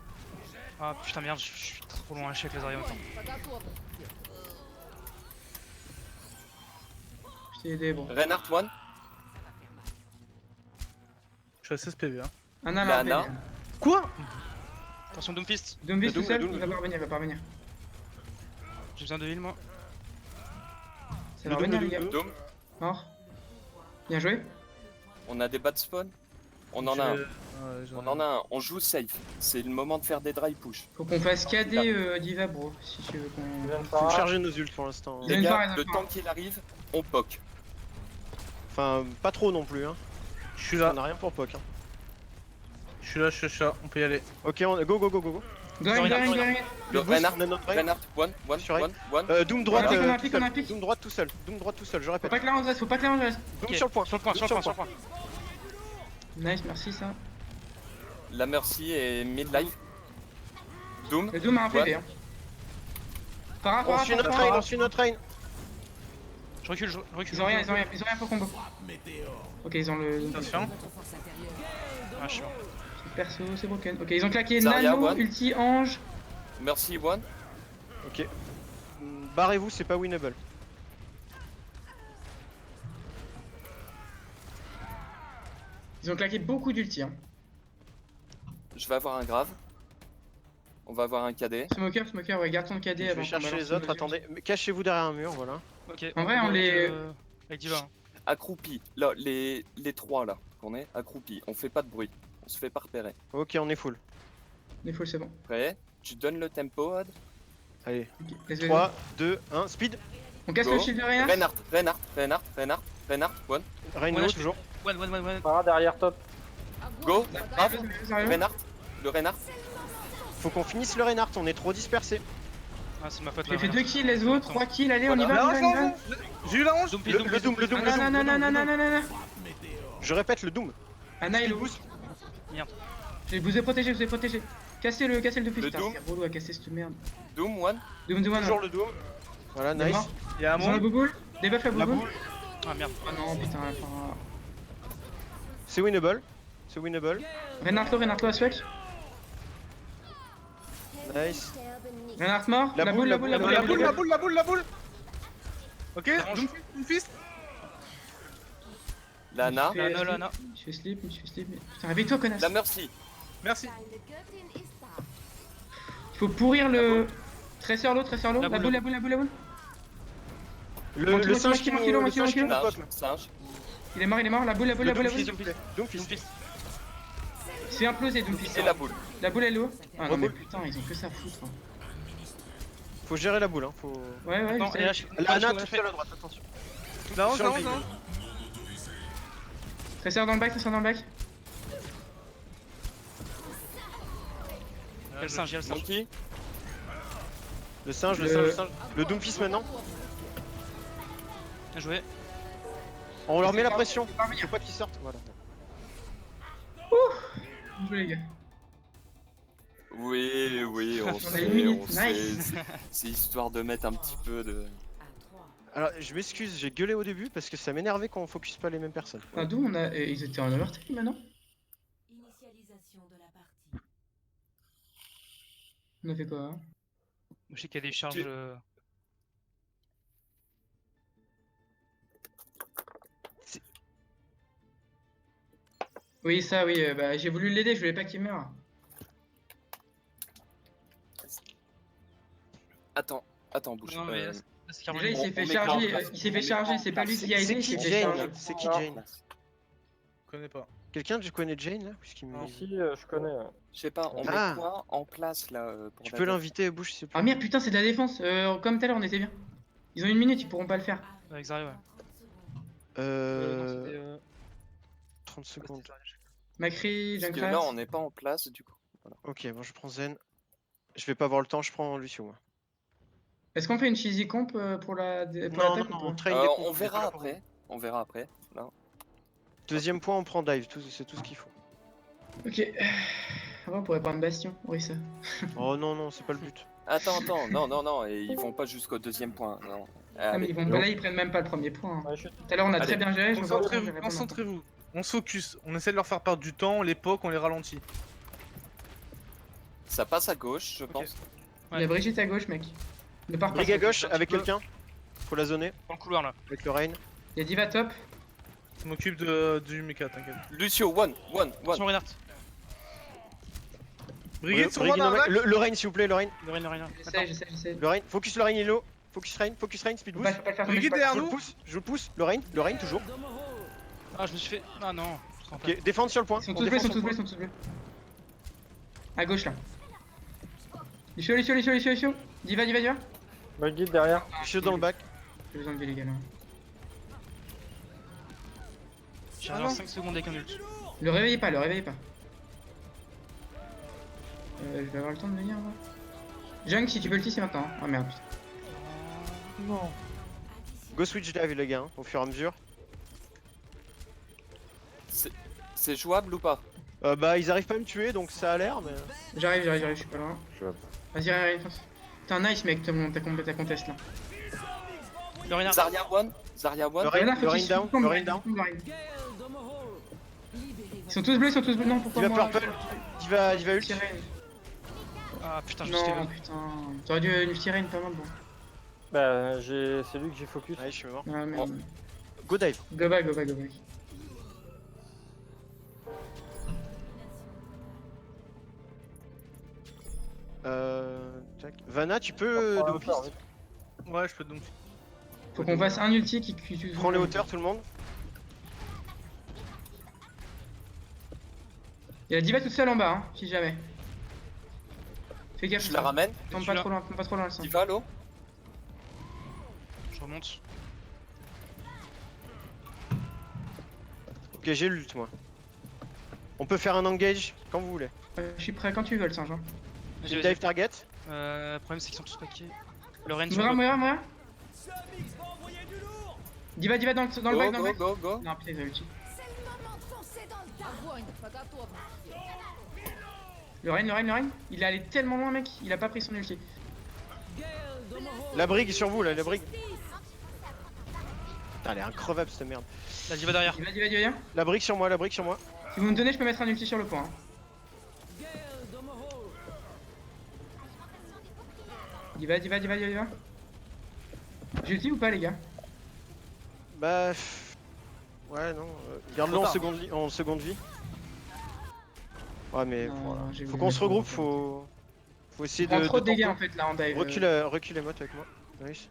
Ah putain merde, je suis trop loin avec les Zarya maintenant. Je t'ai aidé, bon. Reinhardt one. Je suis à 16 PV. Hein. Anna, Il y là, a Anna. Quoi? Attention Doomfist, Doomfist Le tout seul, Doom, il va pas revenir. j'ai besoin de heal moi. Ça va revenir, les gars. Doom. Mort. Bien joué. On a des bad spawns. On en a un. On en a un. On joue safe. C'est le moment de faire des dry push. Faut qu'on fasse KD Diva, bro. Si tu veux Je qu'on. viens de Faut faire un. charger nos ults pour l'instant. Il y a Les une gars, phare, le temps qu'il arrive, on poke. Enfin, pas trop non plus. Hein. Je suis On là, a rien pour poke. Hein. je suis là, on peut y aller. Ok, go. Go. Le Reinhardt. On a notre raid. Reinhardt one. Sur raid. One. Doom droite, On a un tout pic, seul. on a un pic. Doom droite tout seul, je Faut répète. pas que la reste, Doom Ok, sur le point. Sur le point. Nice, merci ça. La Mercy est mid-life. Doom. Le Doom a un PV, hein. On suit notre rain. Je recule. Ils ont rien pour combo. Ok, ils ont le. Attention. Ah je suis mort. Perso, c'est broken. Ok, ils ont claqué Zarya, Nano, one. Ulti, Ange. Mercy one. Ok. Barrez-vous, c'est pas winnable. Ils ont claqué beaucoup d'ulti, hein. Je vais avoir un grave. On va avoir un KD. Smoker, ouais, garde ton KD Je avant vais qu'on chercher balance les autres, nos attendez. Mais cachez-vous derrière un mur, voilà. Ok. En vrai, on les- Avec Diva. Hein. Accroupi. Là, les trois là qu'on est accroupis. On fait pas de bruit. On se fait pas repérer. Ok, on est full. Les full, c'est bon. Prêt? Tu donnes le tempo, Ad. Allez, Ok, let's go. 3, 2, 1, speed. On casse Go. le shield de Reinhardt. Reinhardt, one. Rain Ouais, low, je fais- toujours. One. Para derrière top. Go. Grave. Zarya. Reinhardt. Le Reinhardt. Faut qu'on finisse le Reinhardt, on est trop dispersés. Ah c'est ma faute J'ai là. fait 2 kills, let's go, 3 kills, allez, on y Voilà. va, on y va. J'ai eu la hanche. Doomfist, Le Doom. Non. Je répète, le Doom. Anna, il est où? Je vous ai protégé. Cassez le Doomfist. Le Putain, Doom. c'est relou à casser cette merde. Doom, one. Doom, Toujours le Doom. Voilà, Il est nice. mort. Il y a un Ils ont le monde. bouboule. Debuff la La bouboule. boule. Ah merde. Ah non, putain, enfin. C'est winnable. Reinhardt à switch. Nice. Reinhardt mort. La boule, La boule. Ok, Orange. Doomfist. Lana. Lana. Je fais sleep. Putain, réveille-toi, connasse. La Mercy. Merci. Il faut pourrir le. Tracer l'eau. La La boule. boule. Le singe qui Kilo, nous kilo. poke. Singe. Il est mort. La boule. Doomfist. Doomfist. C'est implosé, Doomfist. Et la boule. La boule, elle est où? Ah non, mais Reboule. putain, ils ont que ça à foutre. hein. Faut gérer la boule, hein. Faut... Ouais, Attends, je et là, sais. je- Lana, je- tout je- seul à droite, attention. La hanche, Sur la le hanche, la hanche. Tracer dans le back. Il y a le singe. Monkey. Le singe. Le Doomfist maintenant. Bien joué. On leur met la pression. Faut pas qu'ils sortent. Voilà. jouer, les gars. Oui, oui, on On a sait, une minute, on sait. nice. C'est histoire de mettre un petit peu de. Alors, je m'excuse, j'ai gueulé au début parce que ça m'énervait qu'on focus pas les mêmes personnes. Enfin, d'où on a. Ils étaient en overtime maintenant. Initialisation de la partie. On a fait quoi hein? Je sais qu'il y a des charges. Oui, ça, oui. Bah, j'ai voulu l'aider, je voulais pas qu'il meure. Attends, bouge. Non, mais là, c'est Déjà, carrément. il s'est on fait met pas charger. en place. Il s'est fait On met charger. pas en C'est pas lui place. qui a aidé, il C'est s'est qui fait Jane charger. C'est qui Jane? Je connais pas. Quelqu'un tu connais Jane là? Puisqu'il me- Non. Si, je connais. Ouais. Je sais pas, on Ah. met quoi en place là pour Tu la peux def l'inviter, bouge s'il te Ah plaît. merde, putain, c'est de la défense. Comme tout à l'heure, on était bien. Ils ont une minute, ils pourront pas le faire. Avec Zarya, ouais. Euh... 30 secondes. Macri, Parce que Junkrat. là, on n'est pas en place du coup. Ok, bon, je prends Zen. Je vais pas avoir le temps, je prends Lucio moi. Est-ce qu'on fait une cheesy comp pour la Non, l'attaque non, ou on pas traîne des comptes, On est verra pas là pour- après. On verra après. Non. Deuxième point, on prend dive, c'est tout ce qu'il faut. Ok. Avant, on pourrait prendre Bastion. Oui, ça. Oh non, non, c'est pas le but. Attends, non, et ils vont pas jusqu'au deuxième point. Non. Ah, mais Allez. ils vont... Là, ils prennent même pas le premier point. hein. Ouais, je- Tout à l'heure, on a très Allez. bien géré. Je me vois pas Concentrez-vous, comment je vais répondre. concentrez-vous. On se focus. On essaie de leur faire perdre du temps, on les poke, on les ralentit. Ça passe à gauche, je pense. Il y a Brigitte à gauche, mec. Ne pars pas. Brigue à gauche un petit avec peu. quelqu'un. Faut la zoner Dans le couloir là. avec le Rain. Il y a Diva top. Je m'occupe du mecha, t'inquiète. Lucio, one. Attention, Reinhardt. Brigitte sur Brigue moi, dans là, ma- le Rain s'il vous plaît, le Rain. Le Rein. J'essaie. Le Rain. Focus le Rain, il est low. Focus Rain, speed Faut boost. pas le faire Brigitte tomber, derrière Je le nous. pousse, je le pousse. Le Rain toujours. Ah, je me suis fait. Ah non. je te rends pas. Ok, défendre sur le point. Ils sont On tous bleus, ils défend sont sur tous le bleus, ils sont tous bleus. À gauche là. Lucio. Diva. Brigitte derrière. point. Je suis dans le bac. J'ai besoin de les gars là. J'ai Ah genre non. 5 secondes avec un ult. Le réveillez pas. Je vais avoir le temps de venir moi. Junk, si tu peux le tisser maintenant. Hein. Oh merde, putain. Non. Go switch dive les gars, hein, au fur et à mesure. C'est jouable ou pas? Bah ils arrivent pas à me tuer donc ça a l'air mais... J'arrive, je suis pas loin. Je vois Vas-y, arrive. Putain, nice mec, ta contest là. Le Reinhardt. Zarya one. Le Renard, Rain faut qu'ils se down, tombent, le Rain down. Ils sont tous bleus, Non, pourquoi Diva moi purple, Diva ult. Petit Rain. Ah putain, je me suis Non, fait. putain. T'aurais dû une petit Rain, pas mal bon. Bah, c'est lui que j'ai focus. Ouais je suis mort. Ah merde. Go dive. Go back. Tac. Vanna tu peux Prends de un piste. hauteur, vite. Ouais, je peux donc. Faut qu'on fasse un ulti qui Prends les hauteurs tout le monde. Il y a Diva toute seule en bas, hein, si jamais. Fais gaffe. Je la ramène. Tombe Je pas suis trop loin, le sang. Diva, l'eau. Je remonte. Ok j'ai l'ult moi. On peut faire un engage quand vous voulez. Je suis prêt quand tu veux, le singe. Hein. Vas-y, Une vas-y. dive target. Le problème c'est qu'ils sont tous paqués. Le Rein sur Moira, le. Moira. Diva dans le bac, dans le bac. Go. Non, putain, ils ont ulti. C'est le moment de foncer dans le tas. Огонь, подготовь. Le Rain. Il est allé tellement loin, mec. Il a pas pris son ulti. La brigue est sur vous là, la brigue. Putain elle est increvable cette merde. La Diva derrière. Diva. La brigue sur moi. Si vous me donnez, je peux mettre un ulti sur le point. Hein. Diva. J'ai ulti ou pas, les gars? Bah... Ouais non, garde-le Trop en tard. seconde vie. Ouais mais Non, voilà. j'ai Faut voulu qu'on se mettre regroupe, en- faut essayer Il prend de... trop de dégâts en tempo. fait là en dive. Recule Motte avec moi. Nice.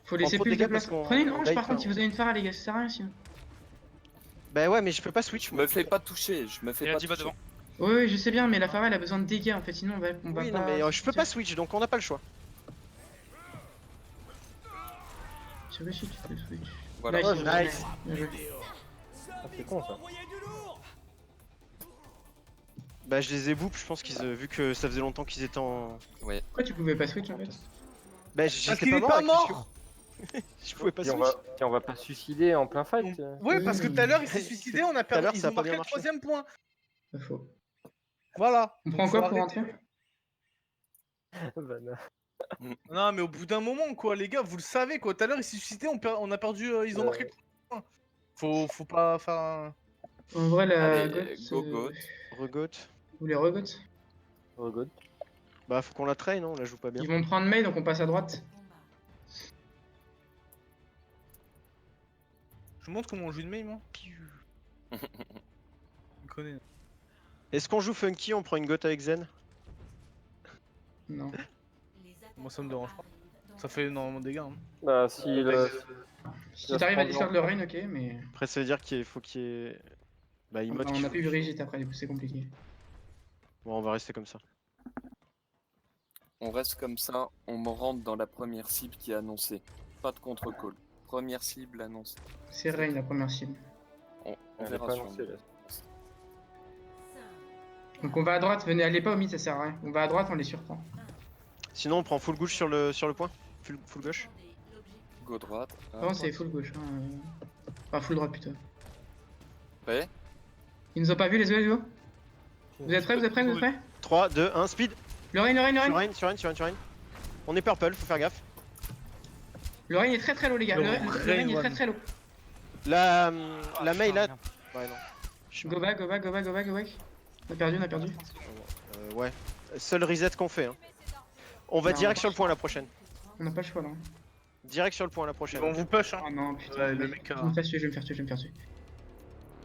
Faut laisser trop de plus de dégâts parce place. qu'on- Prenez une on hanche dive par pas, contre si hein. vous avez une phare les gars, ça sert à rien sinon. Bah ouais mais je peux pas switch Je moi. me fais pas toucher. Et la Diva devant. Oui, je sais bien, mais la phare elle a besoin de dégâts en fait, sinon on va Oui pas. non mais je peux pas switch donc on n'a pas le choix. Je sais pas si tu peux switch. Voilà. Nice. Nice. Bien joué. Ah, c'est con ça. Bah je les ai boop, je pense qu'ils vu que ça faisait longtemps qu'ils étaient en... Pourquoi tu pouvais pas switch en fait? Bah Parce j'étais qu'il pas est mort pas avec mort. Lucio. Je pouvais pas Et on switch. va pas se suicider en plein fight. Ouais, parce que tout à l'heure il s'est Tout suicidé, on a à l'heure, perdu. Ils ça a ont pas marqué bien le marché. troisième point. Pas faux. Voilà. On Donc, prend faut quoi pour arrêter. rentrer? Vanna. Non, mais au bout d'un moment, quoi, les gars, vous le savez, quoi. Tout à l'heure, ils s'est suscité, on a perdu. Ils ont marqué le point. Faut pas faire un. En vrai, la Allez, goth, go goat. Regoat. vous les regoth. Oh, good. Bah, faut qu'on la traîne, non? On la joue pas bien. Ils vont prendre Mei, donc on passe à droite. Je vous montre comment on joue une main, moi. Je connais. Est-ce qu'on joue Funky? On prend une goat avec Zen? Non. Moi, ça me dérange pas. Ça fait énormément de dégâts. Hein. Bah, si le. Si t'arrives à discard le rain, ok, mais. Après, ça veut dire qu'il faut qu'il y ait. Bah, il mode on qu'il a faut- plus Brigitte après, du coup, c'est compliqué. Bon, on va rester comme ça. On reste comme ça, on me rentre dans la première cible qui est annoncée. Pas de contre-call. Première cible annoncée. C'est rain la première cible. On Elle est verra pas sur annoncée, là. Donc on va à droite, venez, allez pas au mid, ça sert à rien. On va à droite, on les surprend. Sinon, on prend full gauche sur le point. Full gauche. Go droite. Non, c'est full gauche. Hein. Enfin, full droite plutôt. Prêt? Ils nous ont pas vu les yeux, Vous êtes prêts, vous êtes prêts, vous êtes prêts? 3, 2, 1, speed. Le rain, le rain, le Sur rain. Rain, sur Rain. On est purple, faut faire gaffe. Le rain est très très low, les gars. Le rain est très très low. La Ah, mail là. putain, Ouais, non. Go back, go back, go back, go back, go back. On a perdu, on a perdu. Ouais. Seul reset qu'on fait. Hein. On va Non, direct on sur le point la prochaine. On n'a pas le choix là. Direct sur le point la Ils prochaine. vont vous push, hein. Oh non, putain. Ouais, le mec, Je vais me faire tuer, je vais me faire tuer, je vais me faire tuer.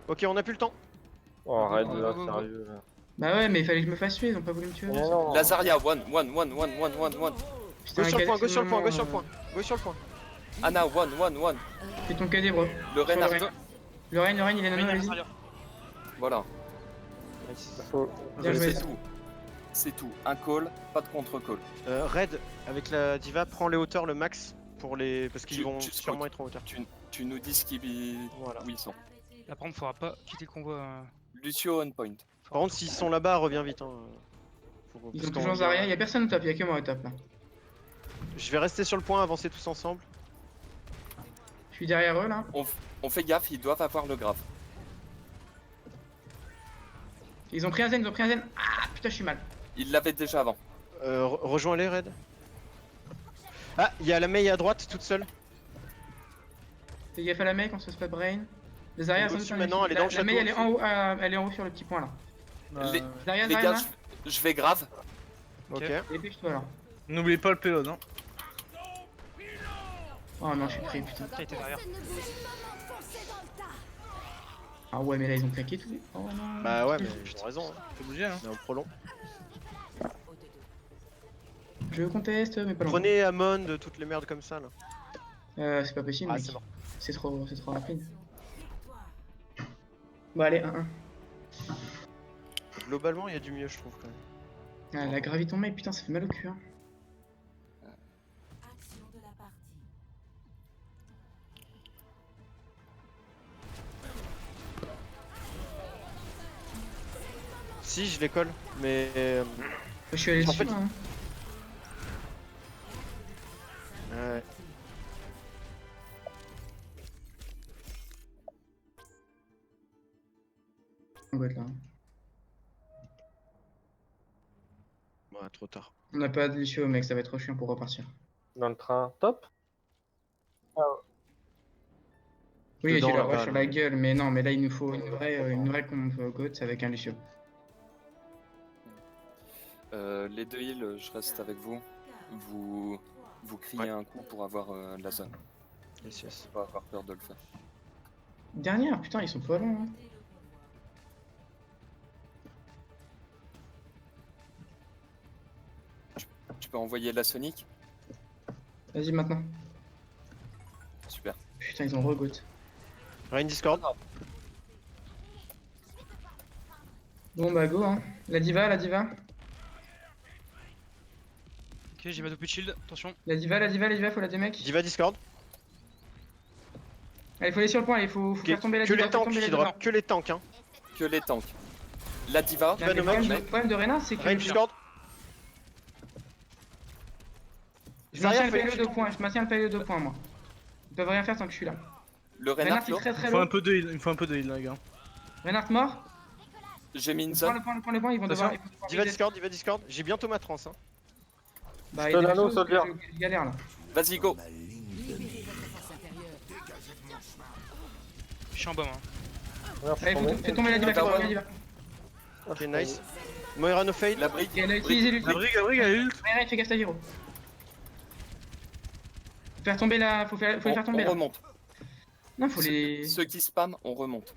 Ok, on a plus le temps. Oh, arrête Go, là, go, go, go. sérieux. Là. Bah ouais, mais il fallait que je me fasse tuer, ils ont pas voulu me tuer. Mais non. Lazaria, one. Putain, Go sur le point, go sur le point, go quasiment, sur le point. Go sur le point. Anna, one. Fais ton KD, bro. Le Sur Reinhardt. Le rain, il est nano, vas-y. Voilà. Faut- Bien joué. C'est tout. C'est tout. Un call, pas de contre-call. Red, avec la diva, prends les hauteurs le max pour les. Parce qu'ils Tu- vont tu- sûrement être en hauteur. Tu nous dis ce Voilà. où ils sont. Là, par contre, faudra pas quitter le convoi. Lucio on point. Par contre, s'ils sont là-bas, reviens vite. Hein. Ils Parce ont qu'on- toujours Zarya, y'a personne au top, y'a que moi au top là. Je vais rester sur le point, avancer tous ensemble. Je suis derrière eux là. On fait gaffe, ils doivent avoir le grave. Ils ont pris un zen, ils ont pris un zen. Ah putain, je suis mal. Ils l'avaient déjà avant. Rejoins-les, Red. Ah, il y a la Mei à droite, toute seule. Fais gaffe à la mec, on se fait brain. Les Zarya, On sans go doute, dessus on est maintenant, fini. elle est dans le La Mei, château. elle est en haut, elle est en haut sur le petit point là. Les, Zarya, les Zarya, gars, je vais grave. Ok. dépêche-toi là. N'oubliez pas le payload, hein. Oh non, je suis pris, putain. T'as été derrière. Ah ouais, mais là ils ont claqué tout. Oh non. Bah ouais, mais ils ont raison. Hein. T'es obligé, hein. Mais on prolonge. Je conteste, mais pas longtemps. Prenez Amon de toutes les merdes comme ça là. C'est pas possible, Ah, mec. c'est mort. C'est trop rapide. Bon, allez, 1-1. Globalement, il y a du mieux, je trouve quand même. Ah, la graviton mec, putain, ça fait mal au cul. Hein. Action de la partie. Si, je les colle, mais. Je suis allé En dessus, fait- moi, hein. Ouais. On va être là. Ouais, trop tard. On n'a pas de Lucio, mec, ça va être trop chiant pour repartir. Dans le train, top. Oui, Dedans, j'ai la là-bas, rush sur là. la gueule, mais non, mais là il nous faut une vraie comp goat avec un Lucio. Les deux heals, je reste avec vous. Vous criez Ouais. un coup pour avoir la zone. Yes, yes. Pas avoir peur de le faire. Dernière, putain, ils sont pas longs. Hein. Tu peux envoyer la Sonic? Vas-y maintenant. Super. Putain, ils ont regoat. Rain Discord. Bon bah go, hein. La diva, Ok, j'ai pas de plus de shield, attention. la diva, faut la démec. Diva Discord. Allez, faut aller sur le point, il faut Ok, faire tomber la que diva. les tanks qui drop, que les tanks hein. Que les tanks. La diva. Non, mais le Diva, problème, le problème de Rena, c'est que Rain Discord. je maintiens le Zarya, PLE fais- 2 points, je maintiens le PLE 2 points moi. Ils peuvent rien faire tant que je suis là. Le Reinhardt Reinhardt c'est low. très Il très faut un low. peu de heal, il faut un peu de heal, les gars. Reinhardt mort. J'ai mis une Prends zone. le point, ils vont devoir. Attention. ils vont devoir Diva Discord, j'ai bientôt ma trans. Hein. Bah, Je te il y a des l'anneau, choses soldier. que je galère là. Vas-y, go. Libérez votre force intérieure. Je suis en bas, moi. Merde, je Allez, suis tombé. fais tomber la diva, fais tomber la diva. Ok, nice. Moira no fade. La brique. Et elle a utilisé l'ulti. La brigue, elle est ult. Ouais, fais gaffe à Giro. Faut faire tomber la. Faut les faire tomber On là. remonte. Non, faut les. Ceux qui spam, on remonte.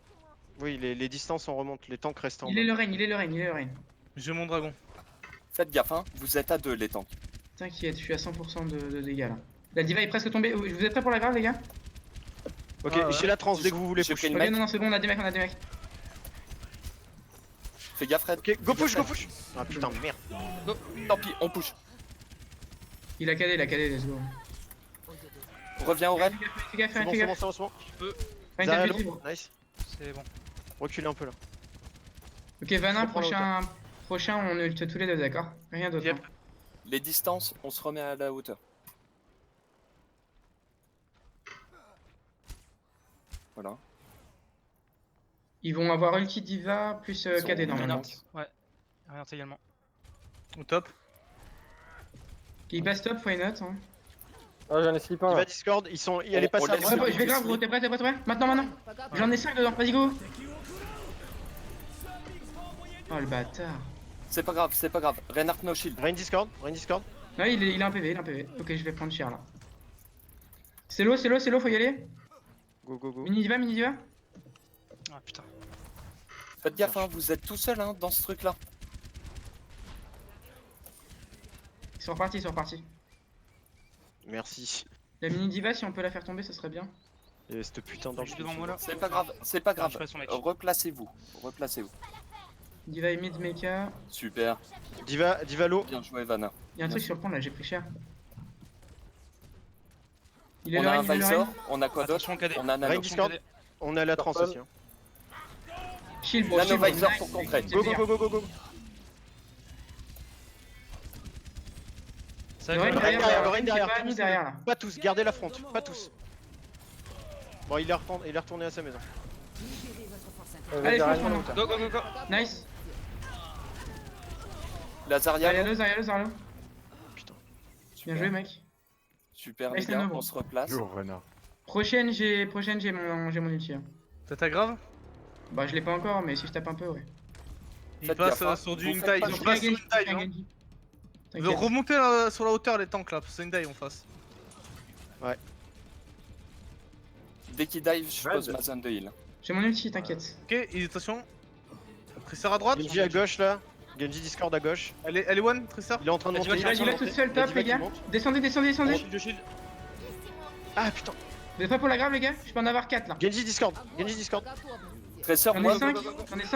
Oui, les distances on remonte, les tanks restent en Il bas. est le règne, il est le règne, il est le règne. J'ai mon dragon. Faites gaffe, hein. Vous êtes à 2 les tanks. T'inquiète, je suis à 100% de dégâts là. La diva est presque tombée. Vous êtes prêts pour la grave, les gars? Ok, Ah ouais. j'ai la trans dès que vous voulez J'ai push. pris Ok, le mec. non, non, c'est bon, on a des mecs, on a des mecs. Fais gaffe, Red. Ok, go push, go push. Ah putain, merde. Go. Tant pis, on push. Il a calé, let's go. Reviens au Red. Fais gaffe, C'est bon, fais c'est bon, gaffe. c'est bon, c'est bon. Pas une Zarya tête de low. fibre. Nice. C'est bon. Reculez un peu là. Ok, Vanin, Je reprends la prochain, on ult tous les deux, d'accord? Rien d'autre. Yep. hein. Les distances, on se remet à la hauteur. Voilà. Ils vont avoir ulti diva plus Ils ont KD normalement. Reinhardt. Ouais. Rien également. Au top. Il passe top, why not? Hein. Ah, j'en ai slip un Diva là. Discord, elle est On passée à laisse Ouais, le bah, je vais mec grave, qui gros, slip. t'es prêt? Maintenant. J'en ai 5 dedans, vas-y, go! Oh le bâtard. C'est pas grave. Reinhardt no shield. Rain Discord. Non, il a un PV, Ok, je vais prendre cher là. C'est l'eau, faut y aller. Go, go, go. Mini diva. Ah putain. Faites gaffe, hein. Vous êtes tout seul hein, dans ce truc là. Ils sont repartis. Merci. La mini diva, si on peut la faire tomber, ça serait bien. Et cette putain Je d'ange. suis devant moi là. C'est pas grave. Je passe son mec. Replacez-vous. Diva et mid mecha. Super. Diva low. Bien joué, Vanna. Y'a un truc sur le pont là, j'ai pris cher. Il est On le a un règne, Visor. On a quoi d'autre? Attention, KD. On a Rain Nano. Discord. On a la trans aussi. Hein. Shield, bro, Nano shield, bro. Visor Nice, pour contrer. c'est Go, bien. go. Ça Le va, règne Le règne derrière, derrière, le règne j'ai derrière, pas tout mis le derrière là. Pas tous, gardez la front, pas tous. Bon, il est retourné à sa maison. Libérez votre force Vas-y, intérieure. Allez, Zarya, fonce maintenant. Go, go, go, go. Nice. La Zarya. Zarya. Putain. Bien joué, mec. Super, Nice les gars. Nano. On se replace. Prochaine, j'ai mon ulti. hein. T'as ta grave? Bah, je l'ai pas encore, mais si je tape un peu, ouais. Il Faites passe gaffe, hein. sur du Vous une faites taille. pas Ils Il ont passe pris un sur une Genji, taille. pris un Hein. Genji. Ils veulent T'inquiète. remonter sur la hauteur les tanks là. C'est une taille en face. Dès qu'il dive, je Red. pose ma zone de heal. J'ai mon ulti, t'inquiète. Ok, attention. Tristar à droite. Genji à gauche là. Genji Discord à gauche. Elle est one, Tristar. Il est en train de Diva monter. qui Il va tout seul, top, Diva les qui gars. monte. Descendez. Shield, shield. Ah putain. Vous êtes prêts pour la grave, les gars? Je peux en avoir 4 là. Genji Discord. Tresseur, J'en moi. ai 5,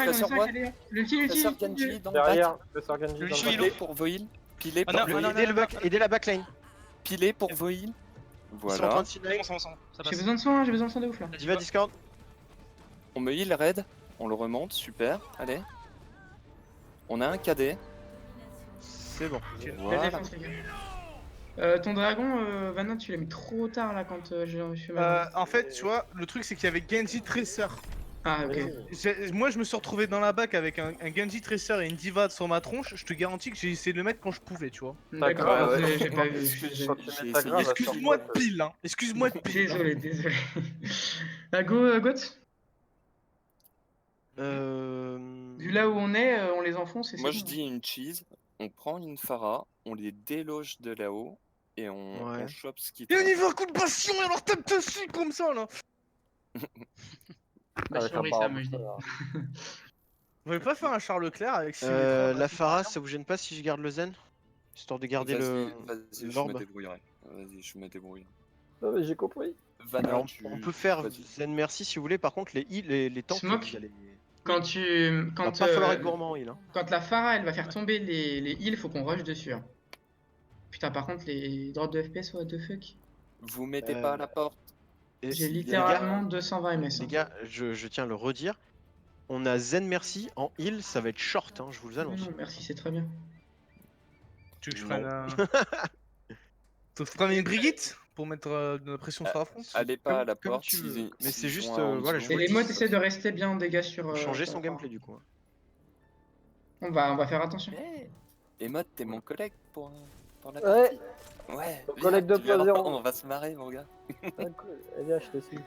Tresseur, moi. allez. L'ulti. Tresseur Genji dans le Derrière, back. le sort Genji dans le Lui, back. Pilé pour vos heals. Pilé pour Ah, vos non, heals. non, Aidez la backline. Pilé pour vos heals. Ils sont en train Voilà. de C'est signaler. bon, c'est bon, ça J'ai passe. besoin de soin, de ouf là. Diva Discord. On me heal raid. On le remonte. Super. Allez. On a un KD. C'est bon. La Voilà. défense, les gars. Ton dragon, Vanna, tu l'as mis trop tard là quand je suis mal. En fait, tu vois, le truc c'est qu'il y avait Genji Tracer. Ah, ok. Moi je me suis retrouvé dans la bac avec un Genji Tracer et une Diva sur ma tronche. Je te garantis que j'ai essayé de le mettre quand je pouvais, tu vois. D'accord, Ouais, ouais. j'ai pas vu. Quand tu J'ai mets ta essayé. grave, Excuse-moi de pile, hein. Excuse-moi de pile. hein. Désolé. Go, Goat. Vu là où on est, on les enfonce et Moi c'est je bon. dis une cheese. On prend une Phara. On les déloge de là-haut. Et Ouais. on chope ce qui Et on y traîne. va, coup de passion et alors tape dessus comme ça là. Bah, avec un chérie, ça, barbe, moi je dis. là. Vous pouvez pas faire un Charles Leclerc avec 6 La Farah, ça vous gêne pas si je garde le Zen? Histoire de garder Vas-y, je l'orbe. me débrouillerai. Vas-y, je me débrouille. Ah, mais j'ai compris. Vanna, Alors, tu... on peut faire vas-y. Zen merci si vous voulez, par contre les tanks, Smoke. il Quand va pas falloir être gourmand en heal. Hein. quand la Pharah elle va faire tomber les heals, faut qu'on rush dessus. Hein. Putain, par contre, les drops de FPS, what the fuck. Vous mettez pas à la porte. Et J'ai les littéralement 220 MS. Les gars, je tiens à le redire. On a Zen merci en heal, ça va être short, hein, je vous le annonce. Non, merci, c'est très bien. Tu veux que je Non. prenne un. Tu veux prendre une Brigitte pour mettre de la pression sur la front? Allez pas à la Comme porte. tu veux. s'ils- Mais c'est s'ils juste, sont en voilà, dessous. je Et vous les le modes dis, essaient de rester bien en dégâts sur. Changer sur son la Pharah. gameplay du coup. Hein. On va faire attention. Et Mode, t'es mon collègue pour la Ouais. partie. Ouais. Ton viens, collègue tu verras, 2.0. on va se marrer, mon gars. Ah, cool. Eh bien, je te suis.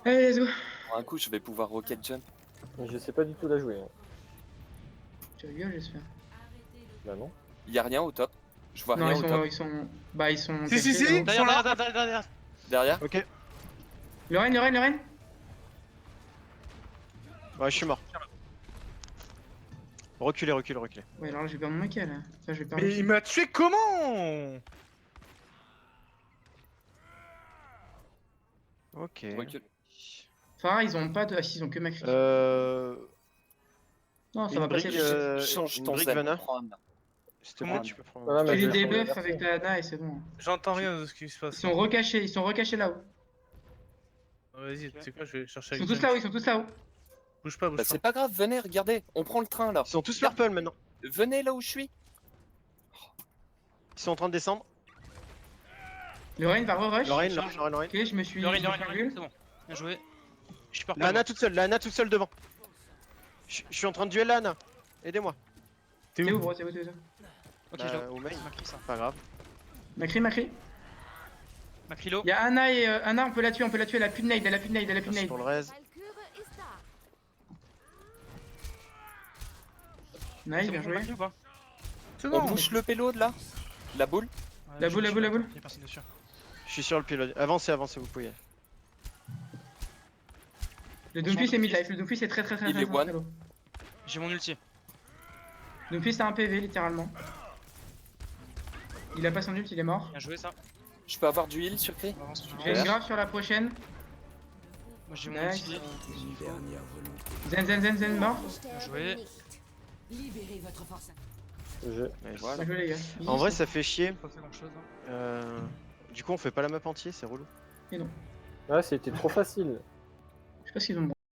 Allez, let's go. Pour un coup, je vais pouvoir rocket jump. Mais je sais pas du tout la jouer. Hein. Tu rigoles, j'espère. Bah non. Y a rien au top. Je vois Non, rien ils au sont, top. ils sont. Bah, ils sont. Si, si, cachés, si. là-haut. Ils sont là. Derrière. Derrière. Ok. Le Reine. Ouais, je suis mort. Reculez. Ouais, alors là, je vais perdre mon mec là. Enfin, je vais perdre. Mais il m'a tué comment? Ok. Recule. Farah, ils ont pas de. Ah, si, ils ont que Macri. Non, ça Une va passer. brique, Change une ton brique zen. Vanna. Prends un. S'il te Comment plaît, tu peux prendre. Voilà, mais Fais je les vais prendre debuffs la avec version. ta Ana et c'est bon. J'entends rien de ce qui se passe. Ils sont recachés là-haut. Vas-y, tu sais quoi, je vais chercher Ils sont avec tous James. là-haut, ils sont tous là-haut. Bouge pas, Bah, bouge pas. c'est pas grave, venez, regardez. On prend le train là. Ils sont tous purple maintenant. Venez là où je suis. Ils sont en train de descendre. Le Reine va re-rush. Lorraine. Ok, je me suis. Lorraine, je me suis c'est bon. Bien joué. Je suis purple. La Ana toute seule devant. Je suis en train de duel la Ana. Aidez-moi. T'es où, bro? T'es où? Ok, Bah, je l'ai. au main. C'est Macri, ça. Pas grave. Macri. Macrilo. Il y a Ana et Ana, on peut la tuer, elle a plus de nade, elle a plus de Merci nade. pour le raise. Nice, C'est bien bon, joué. Macri ou pas? C'est On bon. bouge le pélo de là. La boule. La je boule, suis la boule. Y'a personne dessus. Je suis sur le pilote. Avancez, vous pouvez. Le Doomfist est mid-life, le Doomfist est très Il est one. low. J'ai mon ulti. Doomfist a un PV littéralement. Il a pas son ult, il est mort. Bien joué ça. Je peux avoir du heal sur Cree. On avance. J'ai une grave sur la prochaine. Moi j'ai mon Nice. ulti. Zen mort. Bien joué. Libérez votre force. Je... Nice. Bien joué les gars. En vrai, ça fait chier. Pas fait grand chose. Du coup, on fait pas la map entière, c'est relou. Ouais, c'était trop facile. Je sais pas ce qu'ils ont.